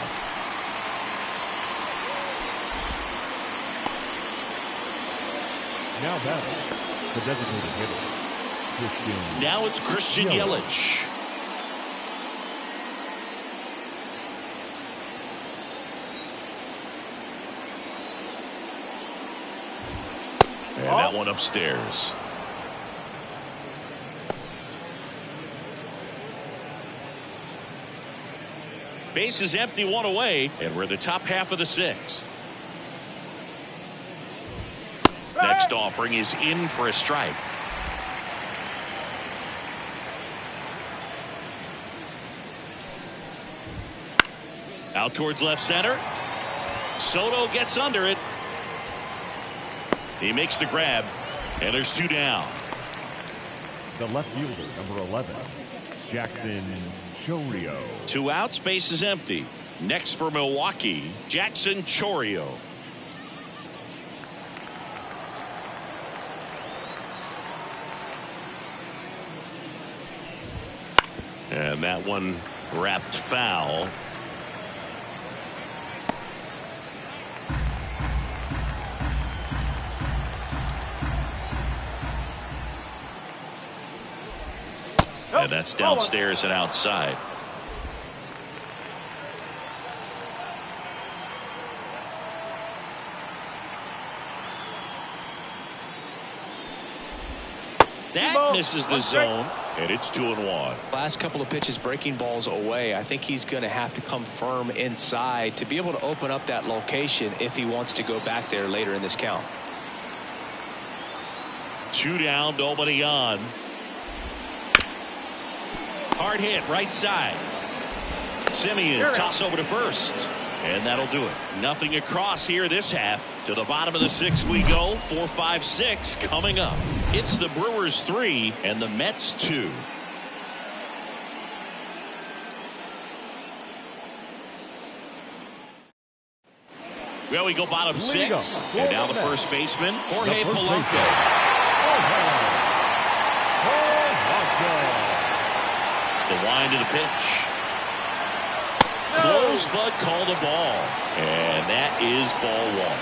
Now batting, the designated hitter, Christian. Now it's Christian Yelich. And that one upstairs. Base is empty, 1 away, and we're in the top half of the 6th. Next offering is in for a strike. Out towards left center. Soto gets under it. He makes the grab, and there's 2 down. The left fielder, number 11, Jackson Chorio. 2 outs, base is empty. Next for Milwaukee, Jackson Chorio. And that one wrapped foul. And that's downstairs and outside. That misses the zone, and it's 2-1. Last couple of pitches breaking balls away. I think he's going to have to come firm inside to be able to open up that location if he wants to go back there later in this count. 2 down, nobody on. Hard hit, right side. Simeon toss over to first. And that'll do it. Nothing across here this half. To the bottom of the 6th we go. 4, 5, 6 coming up. It's the Brewers 3 and the Mets 2. Well, we go bottom 6. And now the first baseman, Jorge Polanco. The wind of the pitch. Close, but called a ball. And that is ball one.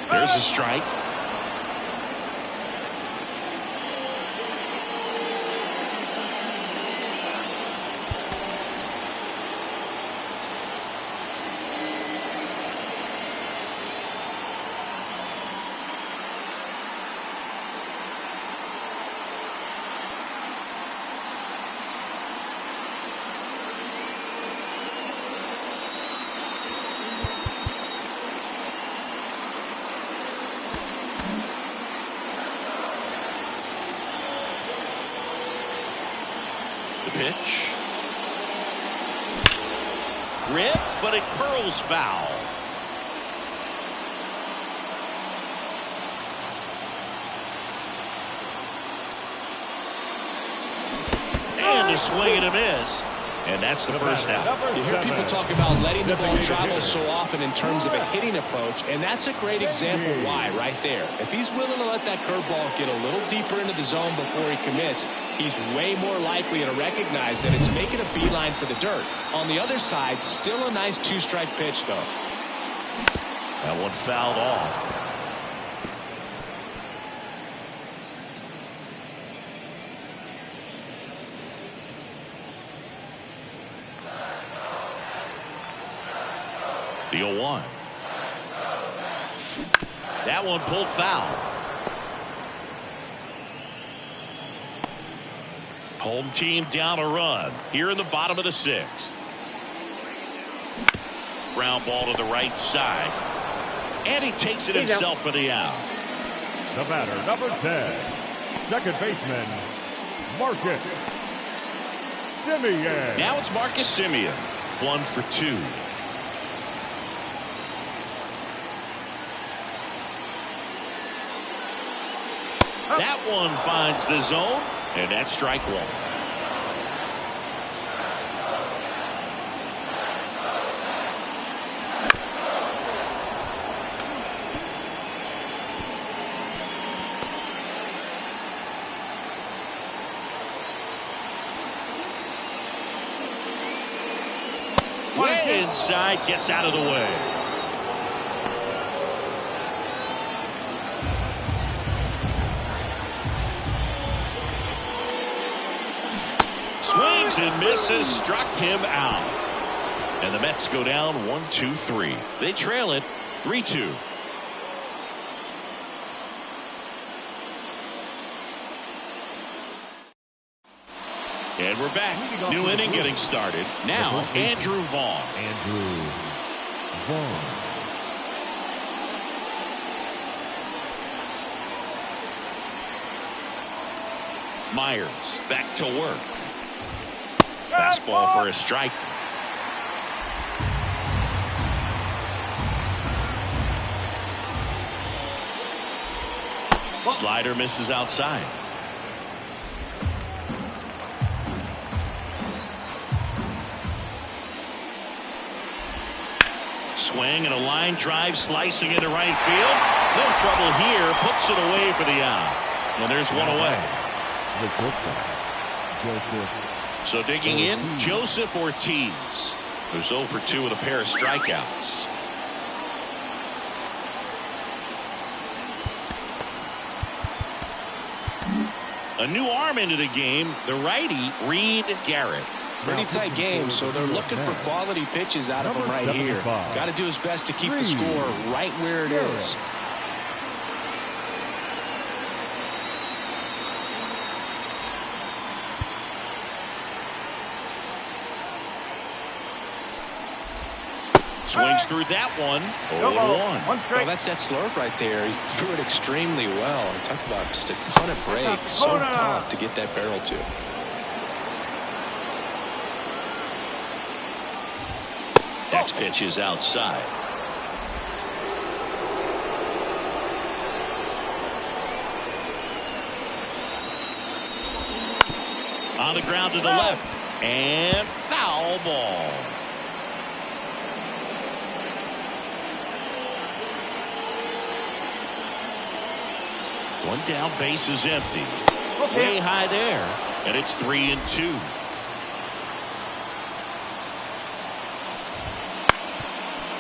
There's a strike. Pitch. Ripped, but it curls foul. And a swing and a miss. And that's the first out. You hear people talk about letting the ball travel so often in terms of a hitting approach, and that's a great example why right there. If he's willing to let that curveball get a little deeper into the zone before he commits, he's way more likely to recognize that it's making a beeline for the dirt. On the other side, still a nice two-strike pitch, though. That one fouled off. The 0-1. That one pulled foul. Home team down a run here in the bottom of the sixth. Ground ball to the right side. And he takes it himself for the out. The batter, number 10, second baseman, Marcus Semien. Now it's Marcus Semien. 1 for 2. That one finds the zone, and that's strike one. Way inside, gets out of the way. Swings and misses, struck him out. And the Mets go down 1-2-3. They trail it 3-2. And we're back. New inning getting started. Now, Andrew Vaughn. Myers back to work. Fastball for a strike. Slider misses outside. Swing and a line drive slicing into right field. No trouble here. Puts it away for the out. And there's one away. So digging in, Joseph Ortiz, who's 0 for 2 with a pair of strikeouts. A new arm into the game, the righty, Reed Garrett. Pretty tight game, so they're looking for quality pitches out of him right here. Got to do his best to keep the score right where it is. Swings through that one. 0-1. Well, that's that slurve right there. He threw it extremely well. He talked about just a ton of breaks. So tough to get that barrel to. Next pitch is outside. On the ground to the left. And foul ball. One down, base is empty. Way high there. And it's 3-2.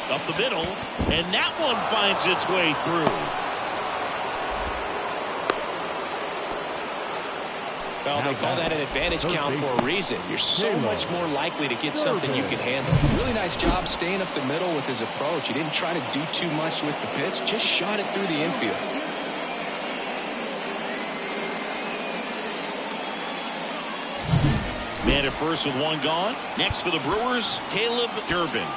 Up the middle, and that one finds its way through. Well, they call that an advantage count for a reason. You're so much more likely to get something you can handle. Really nice job staying up the middle with his approach. He didn't try to do too much with the pitch, just shot it through the infield. Man at first with one gone. Next for the Brewers, Caleb Durbin.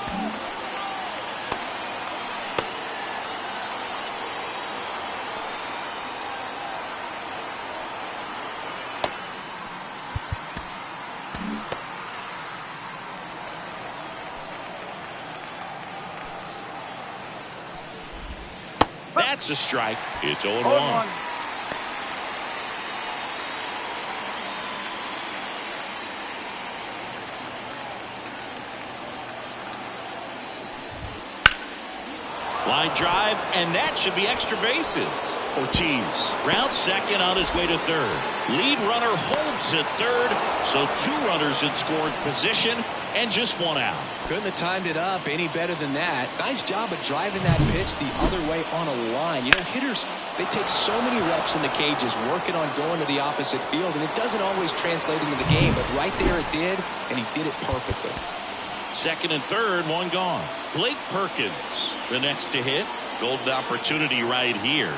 That's a strike. It's 0-1. Line drive, and that should be extra bases. Ortiz rounds second on his way to third. Lead runner holds at third, so 2 runners in scoring position and just 1 out. Couldn't have timed it up any better than that. Nice job of driving that pitch the other way on a line. You know, hitters, they take so many reps in the cages working on going to the opposite field, and it doesn't always translate into the game, but right there it did, and he did it perfectly. Second and third, 1 gone. Blake Perkins, the next to hit. Golden opportunity right here.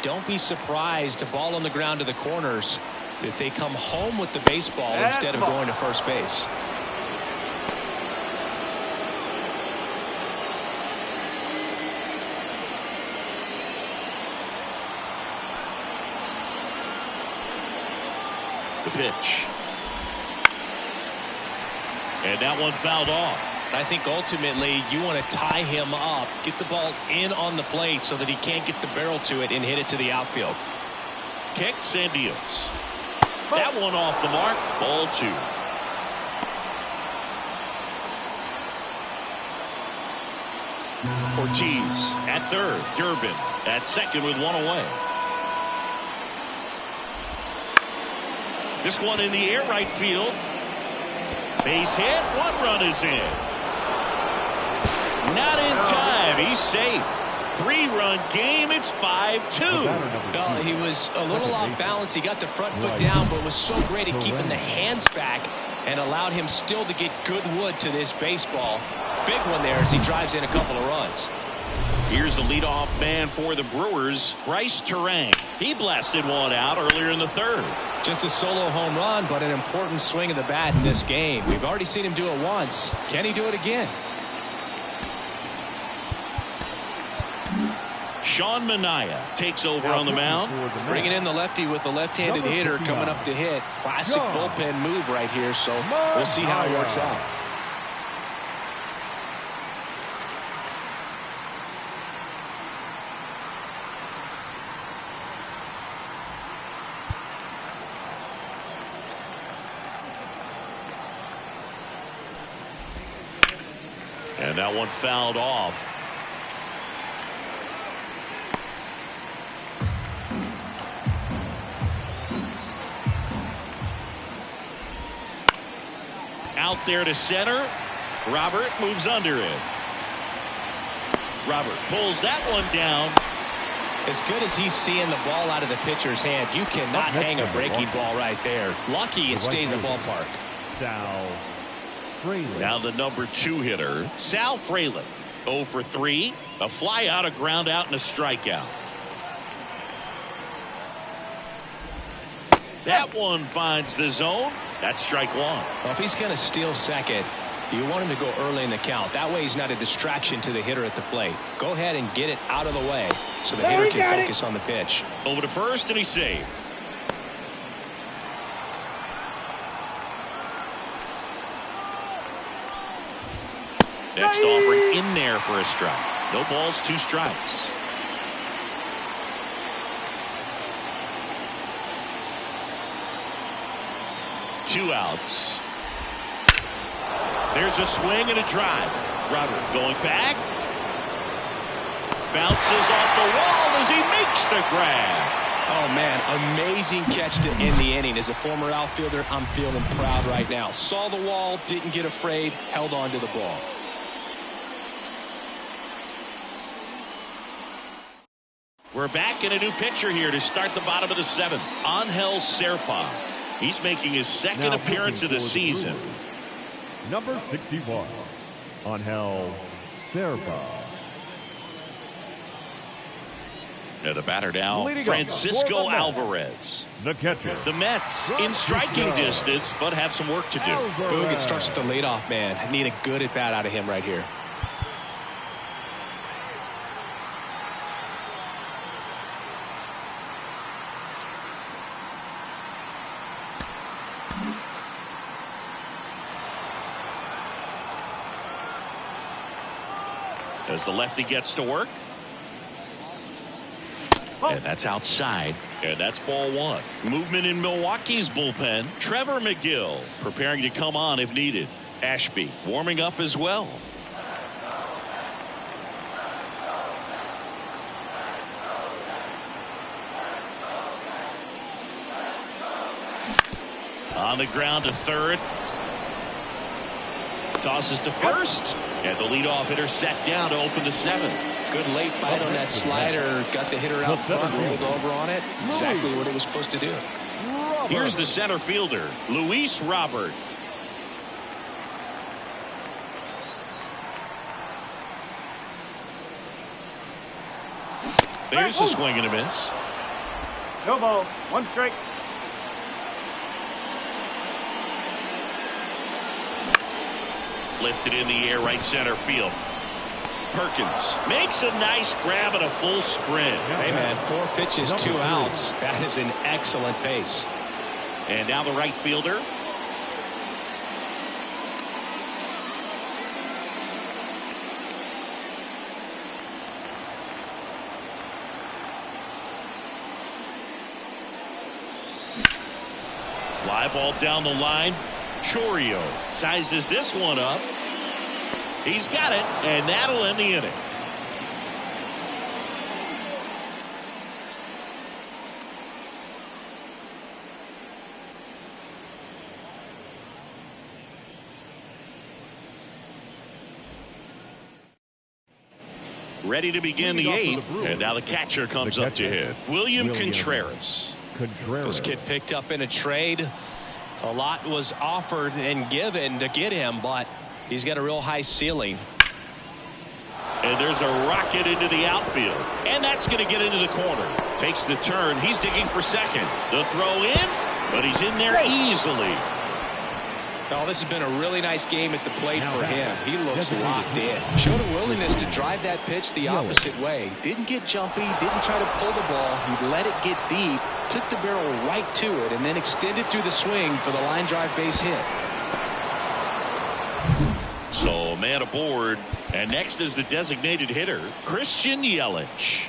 Don't be surprised, a ball on the ground to the corners, that they come home with the baseball instead of going to first base. The pitch. And that one fouled off. I think ultimately you want to tie him up, get the ball in on the plate so that he can't get the barrel to it and hit it to the outfield. Kicks and deals. That one off the mark. Ball 2. Ortiz at third. Durbin at second with 1 away. This one in the air right field. Base hit. 1 run is in. Not in time. He's safe. 3-run game. It's 5-2. Well, he was a little off balance. He got the front foot down, but was so great at keeping the hands back and allowed him still to get good wood to this baseball. Big one there as he drives in a couple of runs. Here's the leadoff man for the Brewers, Bryce Terang. He blasted one out earlier in the third. Just a solo home run, but an important swing of the bat in this game. We've already seen him do it once. Can he do it again? Sean Manaea takes over on the mound. Bringing in the lefty with the left-handed hitter coming up to hit. Classic bullpen move right here, so we'll see how it works out. And that one fouled off. Out there to center. Robert moves under it. Robert pulls that one down. As good as he's seeing the ball out of the pitcher's hand, you cannot hang a breaking ball right there. Lucky it stayed in the ballpark. Now the number 2 hitter, Sal Frelick. 0 for 3. A fly out, a ground out, and a strikeout. That one finds the zone. That's strike 1. Well, if he's going to steal second, you want him to go early in the count. That way he's not a distraction to the hitter at the plate. Go ahead and get it out of the way so the hitter can focus on the pitch. Over to first, and he's saved. Next offering in there for a strike. No balls, 2 strikes. Two outs. There's a swing and a drive. Robert going back. Bounces off the wall as he makes the grab. Oh, man, amazing catch to end the inning. As a former outfielder, I'm feeling proud right now. Saw the wall, didn't get afraid, held on to the ball. We're back in a new pitcher here to start the bottom of the seventh. Angel Serpa. He's making his second appearance of the season. Number 61, Angel Serpa. Now the batter now, Francisco Alvarez. The catcher. The Mets in striking distance, but have some work to do. Boog, it starts with the leadoff man. I need a good at-bat out of him right here. As the lefty gets to work. And that's outside. And that's ball one. Movement in Milwaukee's bullpen. Trevor McGill preparing to come on if needed. Ashby warming up as well. On the ground to third. Tosses to first. And the leadoff hitter sat down to open the seventh. Good late bite on that slider. Got the hitter out front, rolled over on it. Exactly what it was supposed to do. Here's the center fielder, Luis Robert. There's the swing and a miss. No ball. One strike. Lifted in the air, right center field. Perkins makes a nice grab at a full sprint. Hey, man, 4 pitches, 2 outs. That is an excellent pace. And now the right fielder. Fly ball down the line. Chourio sizes this one up. He's got it, and that'll end the inning. Ready to begin the eighth, and now the catcher comes up to hit. William Contreras. This kid picked up in a trade. A lot was offered and given to get him, but he's got a real high ceiling. And there's a rocket into the outfield. And that's going to get into the corner. Takes the turn. He's digging for second. The throw in, but he's in there easily. Oh, this has been a really nice game at the plate for him. He looks locked in. Showed a willingness to drive that pitch the opposite way. Didn't get jumpy, didn't try to pull the ball. He let it get deep, took the barrel right to it, and then extended through the swing for the line drive base hit. So, man aboard. And next is the designated hitter, Christian Yelich.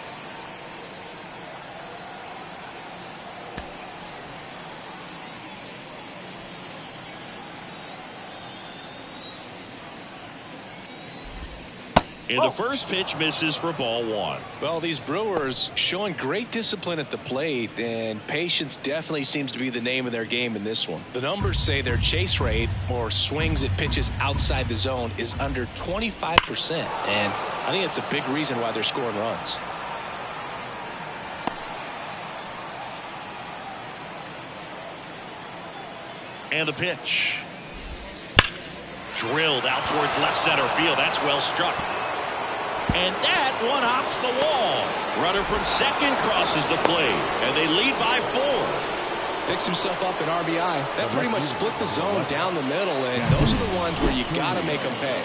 And the first pitch misses for ball one. Well, these Brewers showing great discipline at the plate, and patience definitely seems to be the name of their game in this one. The numbers say their chase rate, or swings at pitches outside the zone, is under 25%, and I think it's a big reason why they're scoring runs. And the pitch. Drilled out towards left center field. That's well struck. And that one hops the wall. Runner from second crosses the plate, and they lead by 4. Picks himself up an RBI. That pretty much split the zone down the middle, and those are the ones where you got to make them pay.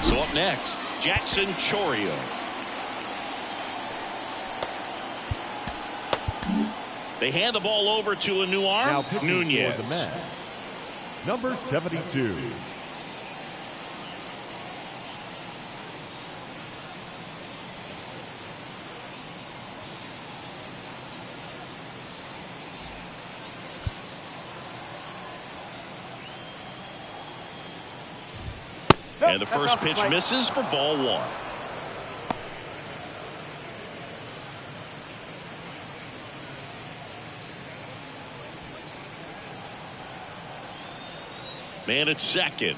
So up next, Jackson Chourio. They hand the ball over to a new arm, Nunez. For the Mets, number 72. And the first pitch misses for ball one. Man at second.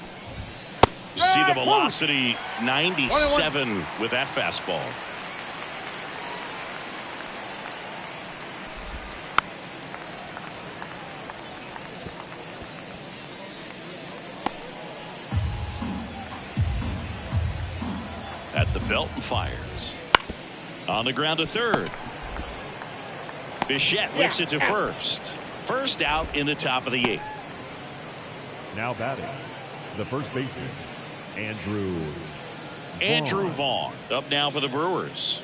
See the velocity, 97 with that fastball. At the belt and fires. On the ground to third. Bichette whips it to first. First out in the top of the eighth. Now batting, the first baseman, Andrew Vaughn up now for the Brewers.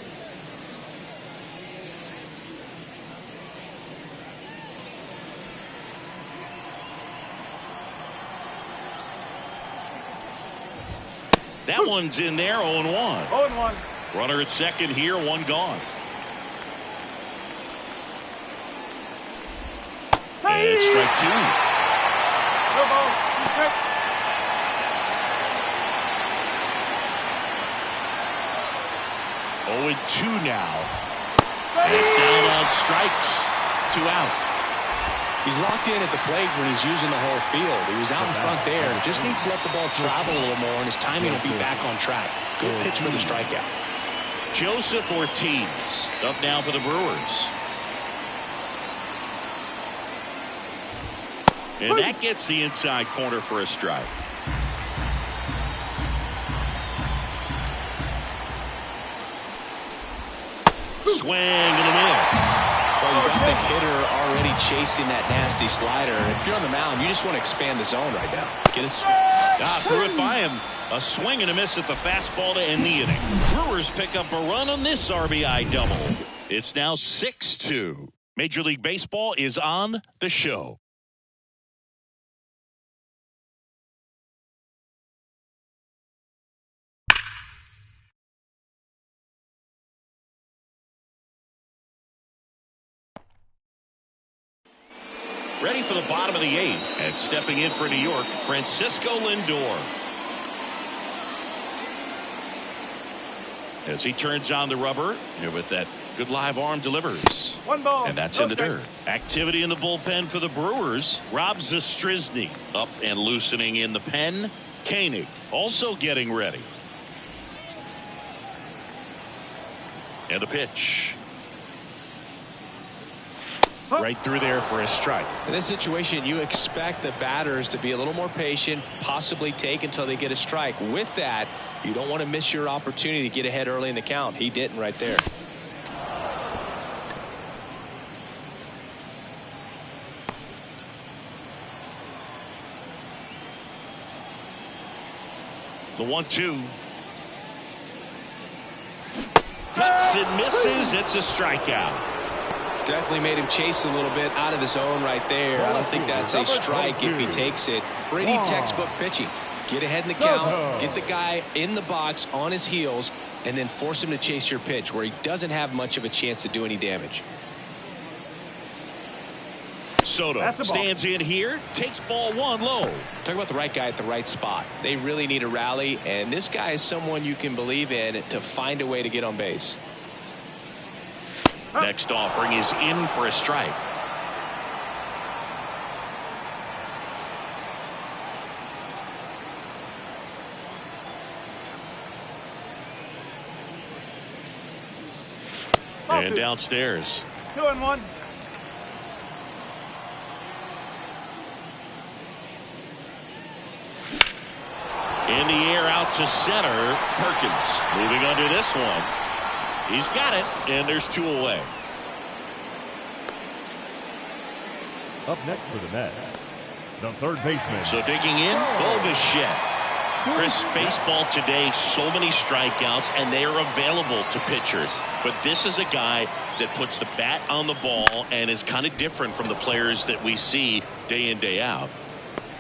That one's in there, 0-1. 0-1. Runner at second here, one gone. And strike two. No ball. 2 strikes. Oh, and 2 now. And down on strikes. 2 out. He's locked in at the plate when he's using the whole field. He was out in front there. Just needs to let the ball travel a little more, and his timing will be back on track. Good pitch for the strikeout. Joseph Ortiz up now for the Brewers. And that gets the inside corner for a strike. Swing and a miss. Well, you got the hitter already chasing that nasty slider. If you're on the mound, you just want to expand the zone right now. Get a swing. Threw it by him. A swing and a miss at the fastball to end the inning. Brewers pick up a run on this RBI double. It's now 6-2. Major League Baseball is on the show. Ready for the bottom of the eighth, and stepping in for New York, Francisco Lindor. As he turns on the rubber, here with that good live arm delivers. 1 ball. And that's in the dirt. Activity in the bullpen for the Brewers. Rob Zastryzny up and loosening in the pen. Koenig also getting ready. And a pitch. Right through there for a strike. In this situation, you expect the batters to be a little more patient, possibly take until they get a strike. With that, you don't want to miss your opportunity to get ahead early in the count. He didn't right there. The 1-2. Cuts and misses. It's a strikeout. Definitely made him chase a little bit out of the zone right there. I don't think that's a strike if he takes it. Pretty textbook pitching. Get ahead in the count, get the guy in the box on his heels, and then force him to chase your pitch where he doesn't have much of a chance to do any damage. Soto stands in here, takes ball 1 low. Talk about the right guy at the right spot. They really need a rally, and this guy is someone you can believe in to find a way to get on base. Next offering is in for a strike. And downstairs. 2-1. In the air out to center. Perkins moving under this one. He's got it, and there's 2 away. Up next for the Mets, the third baseman. So digging in, Bichette. Chris, baseball today, so many strikeouts, and they are available to pitchers. But this is a guy that puts the bat on the ball and is kind of different from the players that we see day in, day out.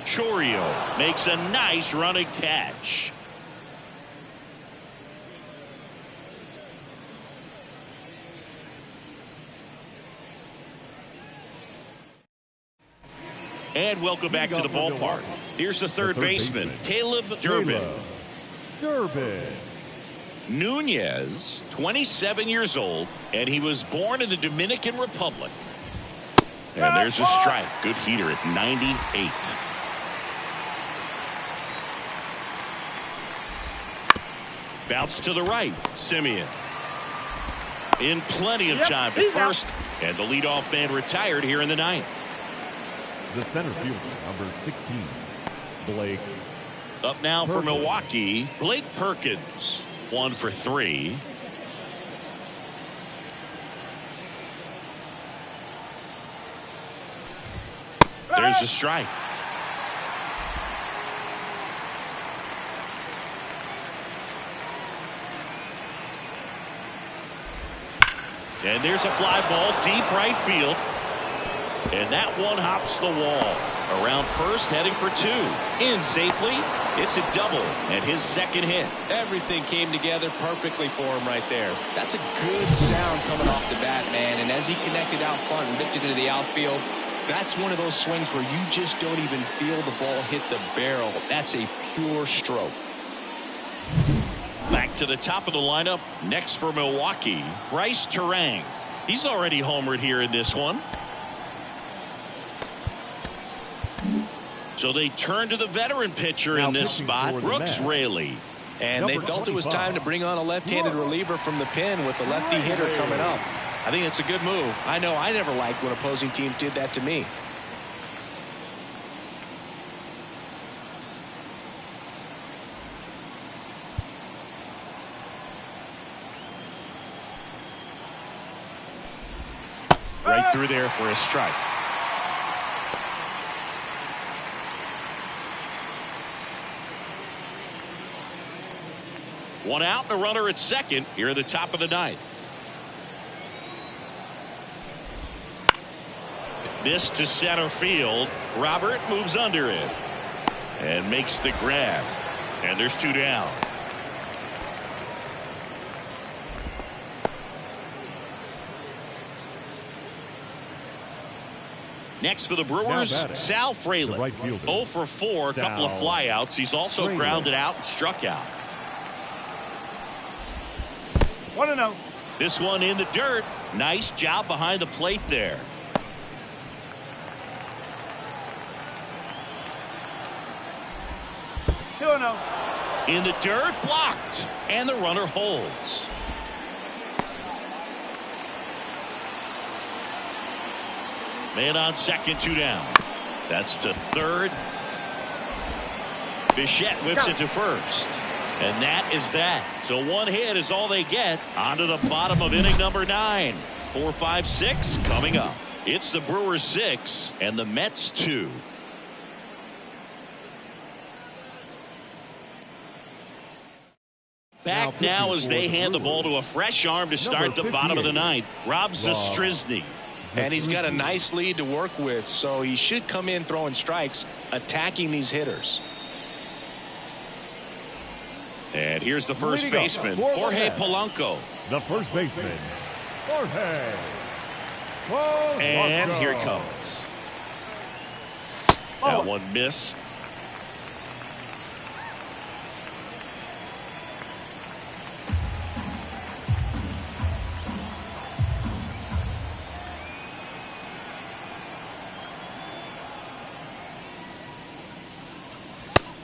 Chourio makes a nice running catch. And welcome back to the ballpark. Here's the third baseman, Caleb Durbin. Durbin. Nunez, 27 years old, and he was born in the Dominican Republic. And there's a strike. Good heater at 98. Bounce to the right. Simeon. In plenty of time to first. And the leadoff man retired here in the ninth. The center fielder, number 16, Blake. Up now for Milwaukee, Blake Perkins. 1 for 3. There's a strike. And there's a fly ball deep right field. And that one hops the wall. Around first, heading for 2. In safely. It's a double and his second hit. Everything came together perfectly for him right there. That's a good sound coming off the bat, man. And as he connected out front and lifted into the outfield, that's one of those swings where you just don't even feel the ball hit the barrel. That's a pure stroke. Back to the top of the lineup. Next for Milwaukee, Bryce Terang. He's already homered here in this one. So they turn to the veteran pitcher in this spot, Brooks Raley. And they felt it was time to bring on a left-handed reliever from the pen with the lefty hitter coming up. I think it's a good move. I know I never liked when opposing teams did that to me. Right through there for a strike. One out and a runner at second here at the top of the ninth. This to center field. Robert moves under it and makes the grab. And there's 2 down. Next for the Brewers, Sal Fraley. Right fielder, 0 for 4, a couple of flyouts. He's also Fraley. grounded out and struck out. 1-0. This one in the dirt. Nice job behind the plate there. In the dirt, blocked. And the runner holds. Man on second, 2 down. That's to third. Bichette whips it to first. And that is that. So 1 hit is all they get. On to the bottom of inning number 9. 4, 5, 6 coming up. It's the Brewers 6 and the Mets 2. Back now as they hand the ball to a fresh arm to start the bottom of the ninth. Rob Zastryzny. And he's got a nice lead to work with, so he should come in throwing strikes, attacking these hitters. And here's the first baseman, Jorge Polanco. The first baseman, Jorge. And here it comes. That one missed.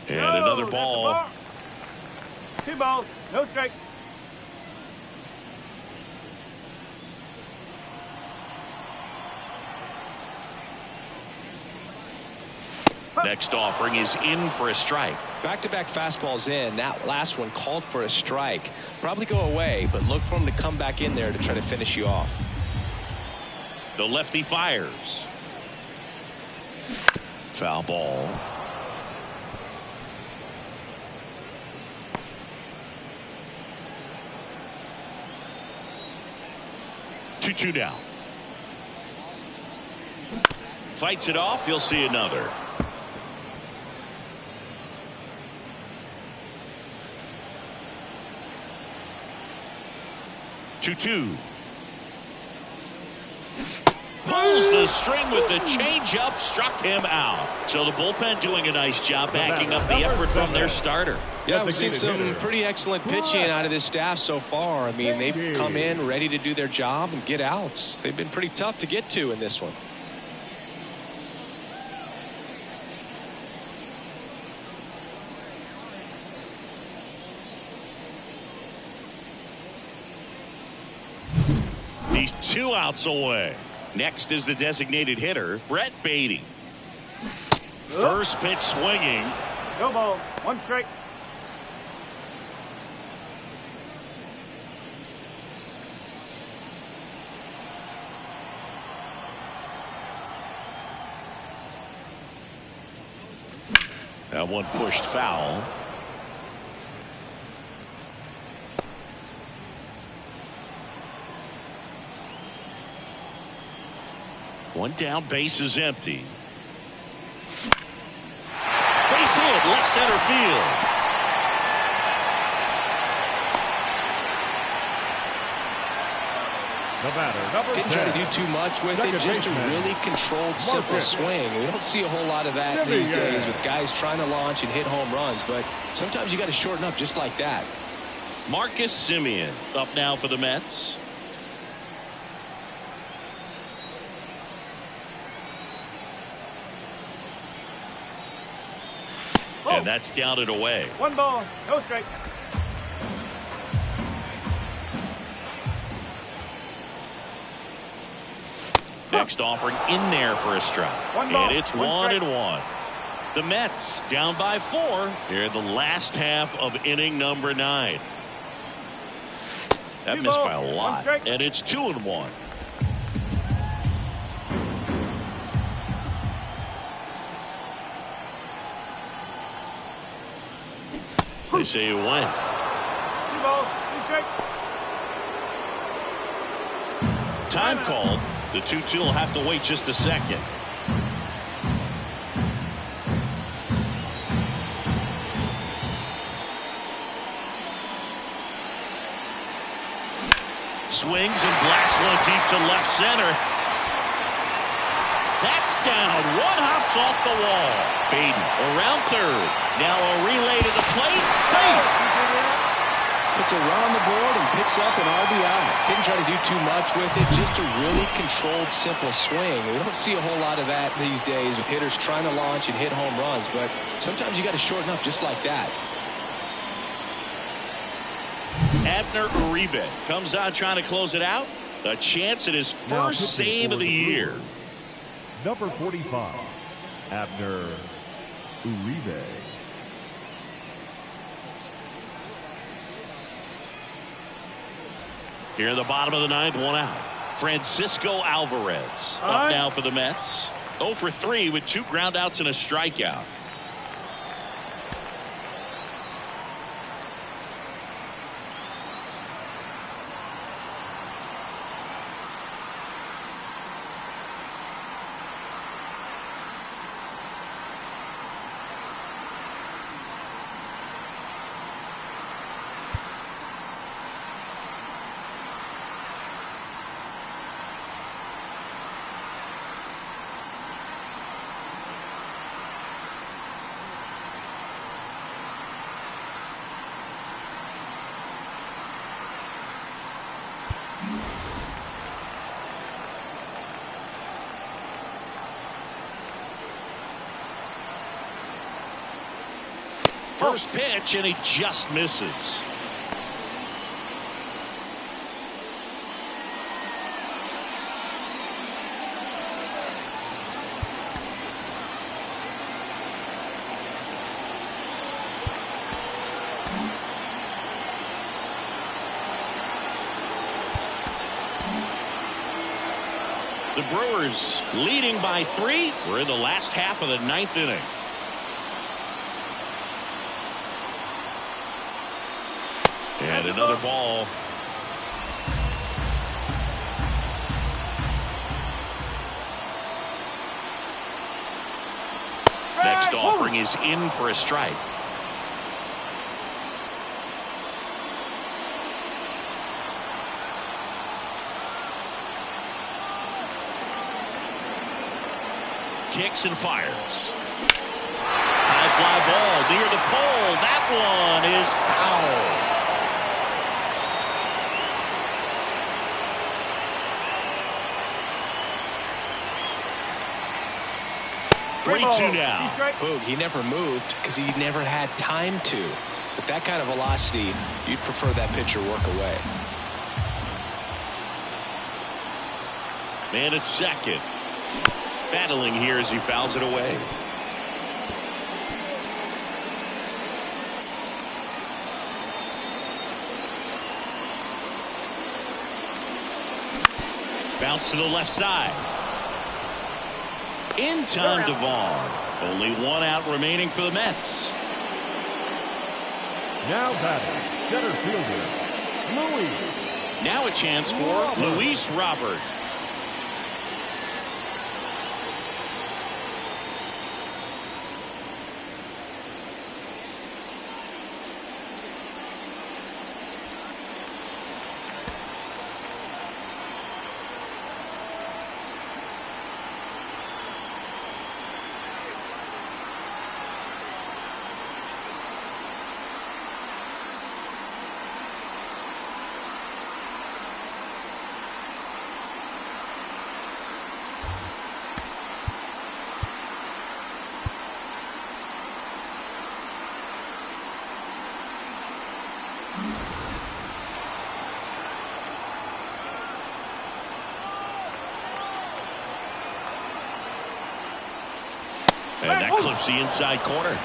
And another ball. 2 balls, no strike. Next offering is in for a strike. Back-to-back fastballs in. That last one called for a strike. Probably go away, but look for him to come back in there to try to finish you off. The lefty fires. Foul ball. Two down. Fights it off. You'll see another. Two. Pulled pulls the string with the changeup, struck him out. So the bullpen doing a nice job backing up the effort from their starter. Yeah, we've seen some pretty excellent pitching out of this staff so far. I mean, they've come in ready to do their job and get outs. They've been pretty tough to get to in this one. He's 2 outs away. Next is the designated hitter, Brett Beatty. First pitch swinging. No ball. 1 strike. That one pushed foul. One down, base is empty. Base hit, left center field. The batter, number Didn't 10. try to do too much with it, just a really controlled, simple swing. We don't see a whole lot of that these days with guys trying to launch and hit home runs, but sometimes you got to shorten up just like that. Marcus Semien up now for the Mets. And that's down and away. 1 ball. No strike. Next offering in there for a strike. And it's 1-1. The Mets down by 4 here in the last half of inning number 9. That missed by a lot. And it's 2-1. They say you win. 2 balls. 2 strike. Time called. The 2-2 will have to wait just a second. Swings and blasts one deep to left center. That's down. One hops off the wall. Baden around third. Now a relay to the plate. Safe. Puts a run on the board and picks up an RBI. Didn't try to do too much with it. Just a really controlled, simple swing. We don't see a whole lot of that these days with hitters trying to launch and hit home runs. But sometimes you got to shorten up just like that. Abner Uribe comes out trying to close it out. A chance at his first save of the year. Number 45, Abner Uribe. Here in the bottom of the 9th, 1 out. Francisco Alvarez up now for the Mets. 0 for 3 with 2 groundouts and a strikeout. First pitch, and he just misses. The Brewers leading by 3. We're in the last half of the 9th inning. And another ball. Next offering is in for a strike. kicks and fires. High fly ball near the pole. That one is foul. 3-2 now. Boog, he never moved because he never had time to. With that kind of velocity, you'd prefer that pitcher work away. Man at second. Battling here as he fouls it away. Bounce to the left side. In time to Vaughn. Only one out remaining for the Mets. Now batting, center fielder, Luis. Now a chance for Luis Robert. And that clips the inside corner.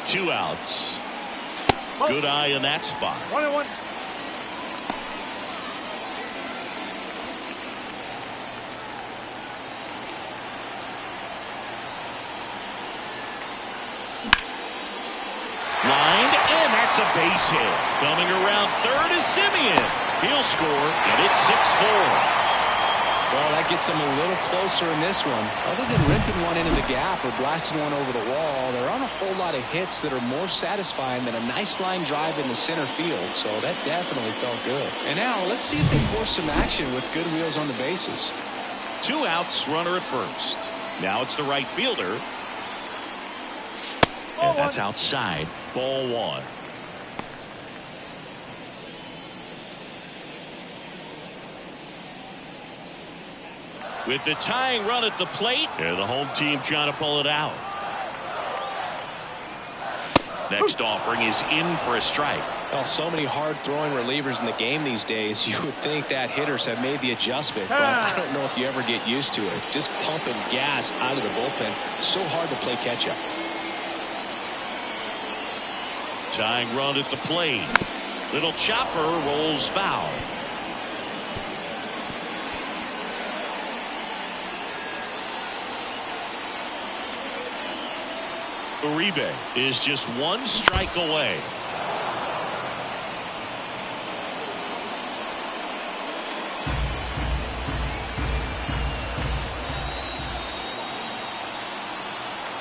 Two outs. Good eye in that spot. 1-1. Lined, and that's a base hit. Coming around third is Simeon. He'll score, and it's 6-4. Well, that gets him a little closer in this one. Other than ripping one into the gap or blasting one over the wall, there aren't a whole lot of hits that are more satisfying than a nice line drive in the center field, so that definitely felt good. And now, let's see if they force some action with good wheels on the bases. Two outs, runner at first. Now it's the right fielder. And that's outside. Ball one. With the tying run at the plate, and the home team trying to pull it out. Next offering is in for a strike. Well, so many hard-throwing relievers in the game these days, you would think that hitters have made the adjustment, but I don't know if you ever get used to it. Just pumping gas out of the bullpen, so hard to play catch-up. Tying run at the plate. Little chopper rolls foul. Uribe is just one strike away.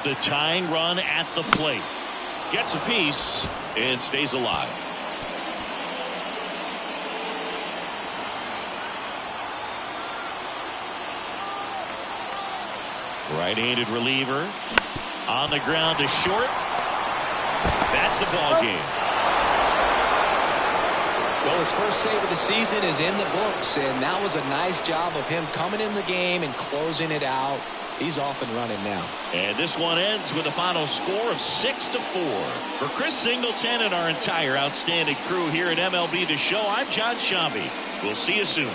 The tying run at the plate. Gets a piece and stays alive. Right-handed reliever on the ground to short. That's the ball game. Well, his first save of the season is in the books, and that was a nice job of him coming in the game and closing it out. He's off and running now. And this one ends with a final score of 6-4. For Chris Singleton and our entire outstanding crew here at MLB The Show, I'm John Shambi. We'll see you soon.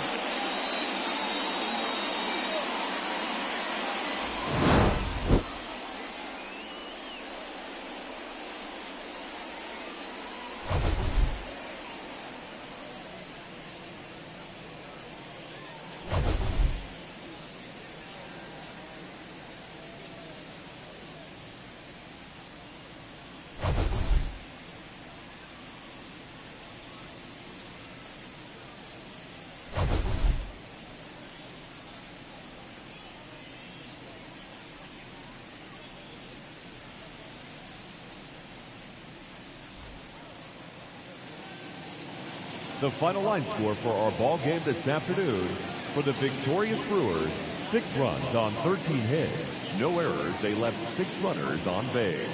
The final line score for our ball game this afternoon: for the victorious Brewers, 6 runs on 13 hits. No errors. They left 6 runners on base.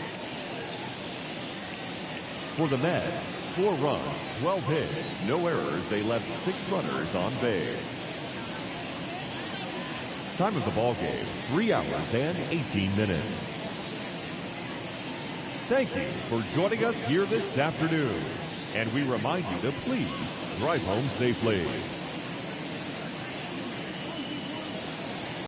For the Mets, 4 runs, 12 hits. No errors. They left 6 runners on base. Time of the ball game, 3 hours and 18 minutes. Thank you for joining us here this afternoon. And we remind you to please drive home safely.